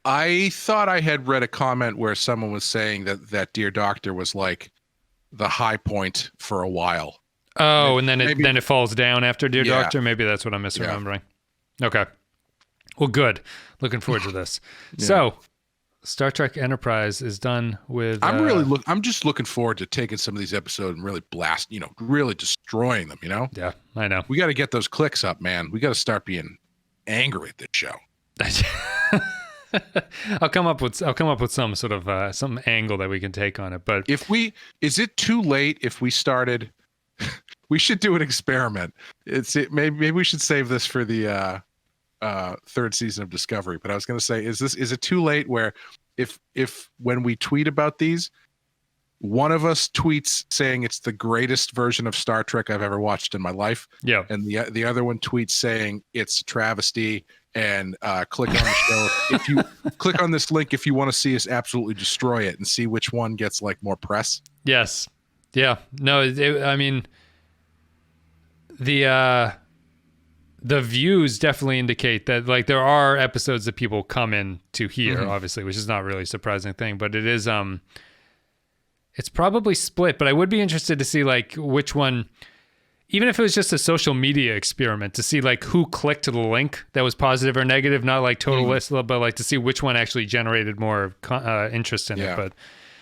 I thought I had read a comment where someone was saying that Dear Doctor was like the high point for a while. Oh, and then it falls down after Dear Doctor. Maybe that's what I'm misremembering. Yeah. Okay. Well, good. Looking forward to this. Yeah. So, Star Trek Enterprise is done with. I'm just looking forward to taking some of these episodes and really really destroying them. Yeah, I know. We got to get those clicks up, man. We got to start being angry at this show. I'll come up with some sort of some angle that we can take on it. But is it too late if we started? We should do an experiment. Maybe we should save this for the third season of Discovery. But I was going to say, is it too late where if when we tweet about these, one of us tweets saying it's the greatest version of Star Trek I've ever watched in my life, and the other one tweets saying it's a travesty, and click on the show. If you click on this link, if you want to see us absolutely destroy it and see which one gets like more press. Yes. Yeah. No, I mean, the views definitely indicate that like there are episodes that people come in to hear, obviously, which is not really a surprising thing, but it is it's probably split, but I would be interested to see like which one, even if it was just a social media experiment, to see like who clicked to the link that was positive or negative, not like total list, but like to see which one actually generated more interest in it. But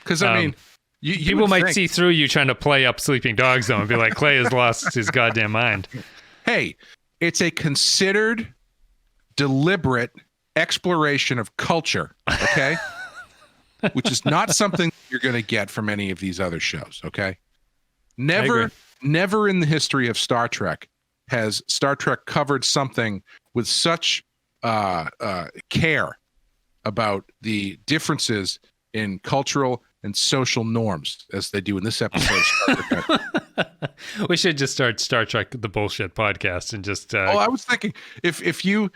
because I mean, people might see through you trying to play up Sleeping Dogs though and be like, Clay has lost his goddamn mind. Hey, it's a considered, deliberate exploration of culture, okay? Which is not something you're going to get from any of these other shows, okay? Never in the history of Star Trek has Star Trek covered something with such care about the differences in cultural and social norms as they do in this episode. We should just start Star Trek the Bullshit podcast and just. I was thinking if you,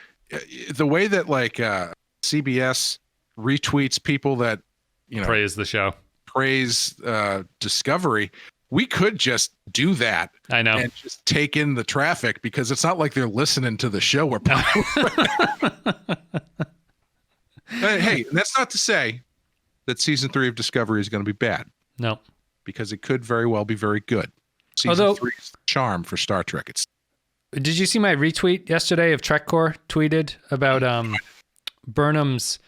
the way that like CBS retweets people that praise the show, praise Discovery, we could just do that. I know, and just take in the traffic because it's not like they're listening to the show. We're hey, that's not to say that season 3 of Discovery is going to be bad. No, because it could very well be very good. Season 3 is the charm for Star Trek. Did you see my retweet yesterday of TrekCore tweeted about Burnham's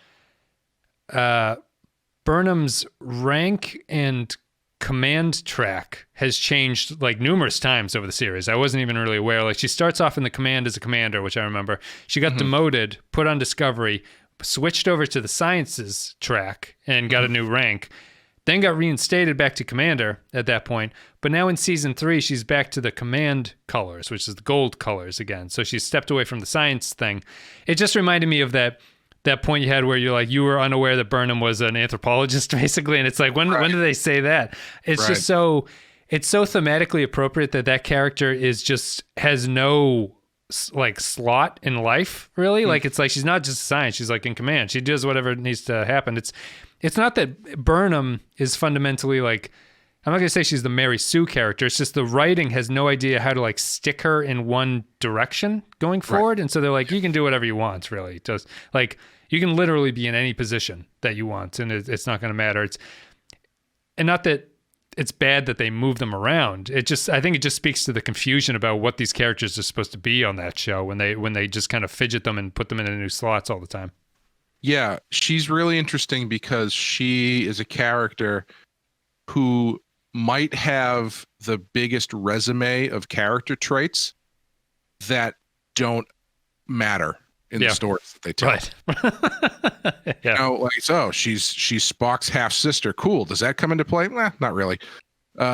rank and command track has changed like numerous times over the series. I wasn't even really aware. Like she starts off in the command as a commander, which I remember. She got demoted, put on Discovery, switched over to the sciences track and got a new rank. Then got reinstated back to commander at that point. But now in season 3, she's back to the command colors, which is the gold colors again. So she's stepped away from the science thing. It just reminded me of that point you had where you're like, you were unaware that Burnham was an anthropologist, basically. And it's like, when did they say that? It's just so, it's so thematically appropriate that character is just, has no like slot in life, really. Like, it's like, she's not just science. She's like in command. She does whatever needs to happen. It's not that Burnham is fundamentally like, I'm not going to say she's the Mary Sue character. It's just the writing has no idea how to like stick her in one direction going forward. And so they're like, you can do whatever you want, really. Just like, you can literally be in any position that you want and it's not going to matter. And not that it's bad that they move them around. I think it just speaks to the confusion about what these characters are supposed to be on that show when they just kind of fidget them and put them in new slots all the time. Yeah, she's really interesting because she is a character who might have the biggest resume of character traits that don't matter in the stories that they tell. Right. You know, like, so she's Spock's half sister. Cool. Does that come into play? Nah, not really.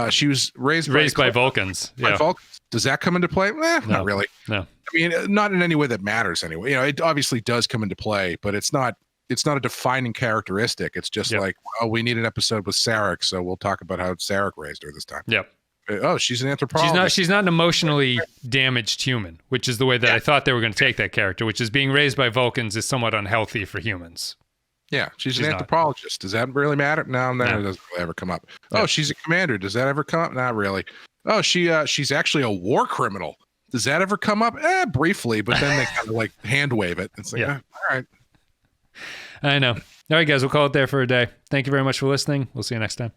She was raised by Vulcans. Vulcans. Does that come into play? No. Not really. No. I mean, not in any way that matters anyway. You know, it obviously does come into play, but it's not a defining characteristic. It's just like, well, we need an episode with Sarek, so we'll talk about how Sarek raised her this time. Yep. Oh, she's an anthropologist. She's not an emotionally damaged human, which is the way that I thought they were going to take that character, which is being raised by Vulcans is somewhat unhealthy for humans. Yeah, she's an anthropologist. Does that really matter? No, it doesn't really ever come up. Oh, she's a commander. Does that ever come up? Not really. Oh, she's actually a war criminal. Does that ever come up? Briefly, but then they kind of like hand wave it. It's like, all right. I know. All right, guys, we'll call it there for a day. Thank you very much for listening. We'll see you next time.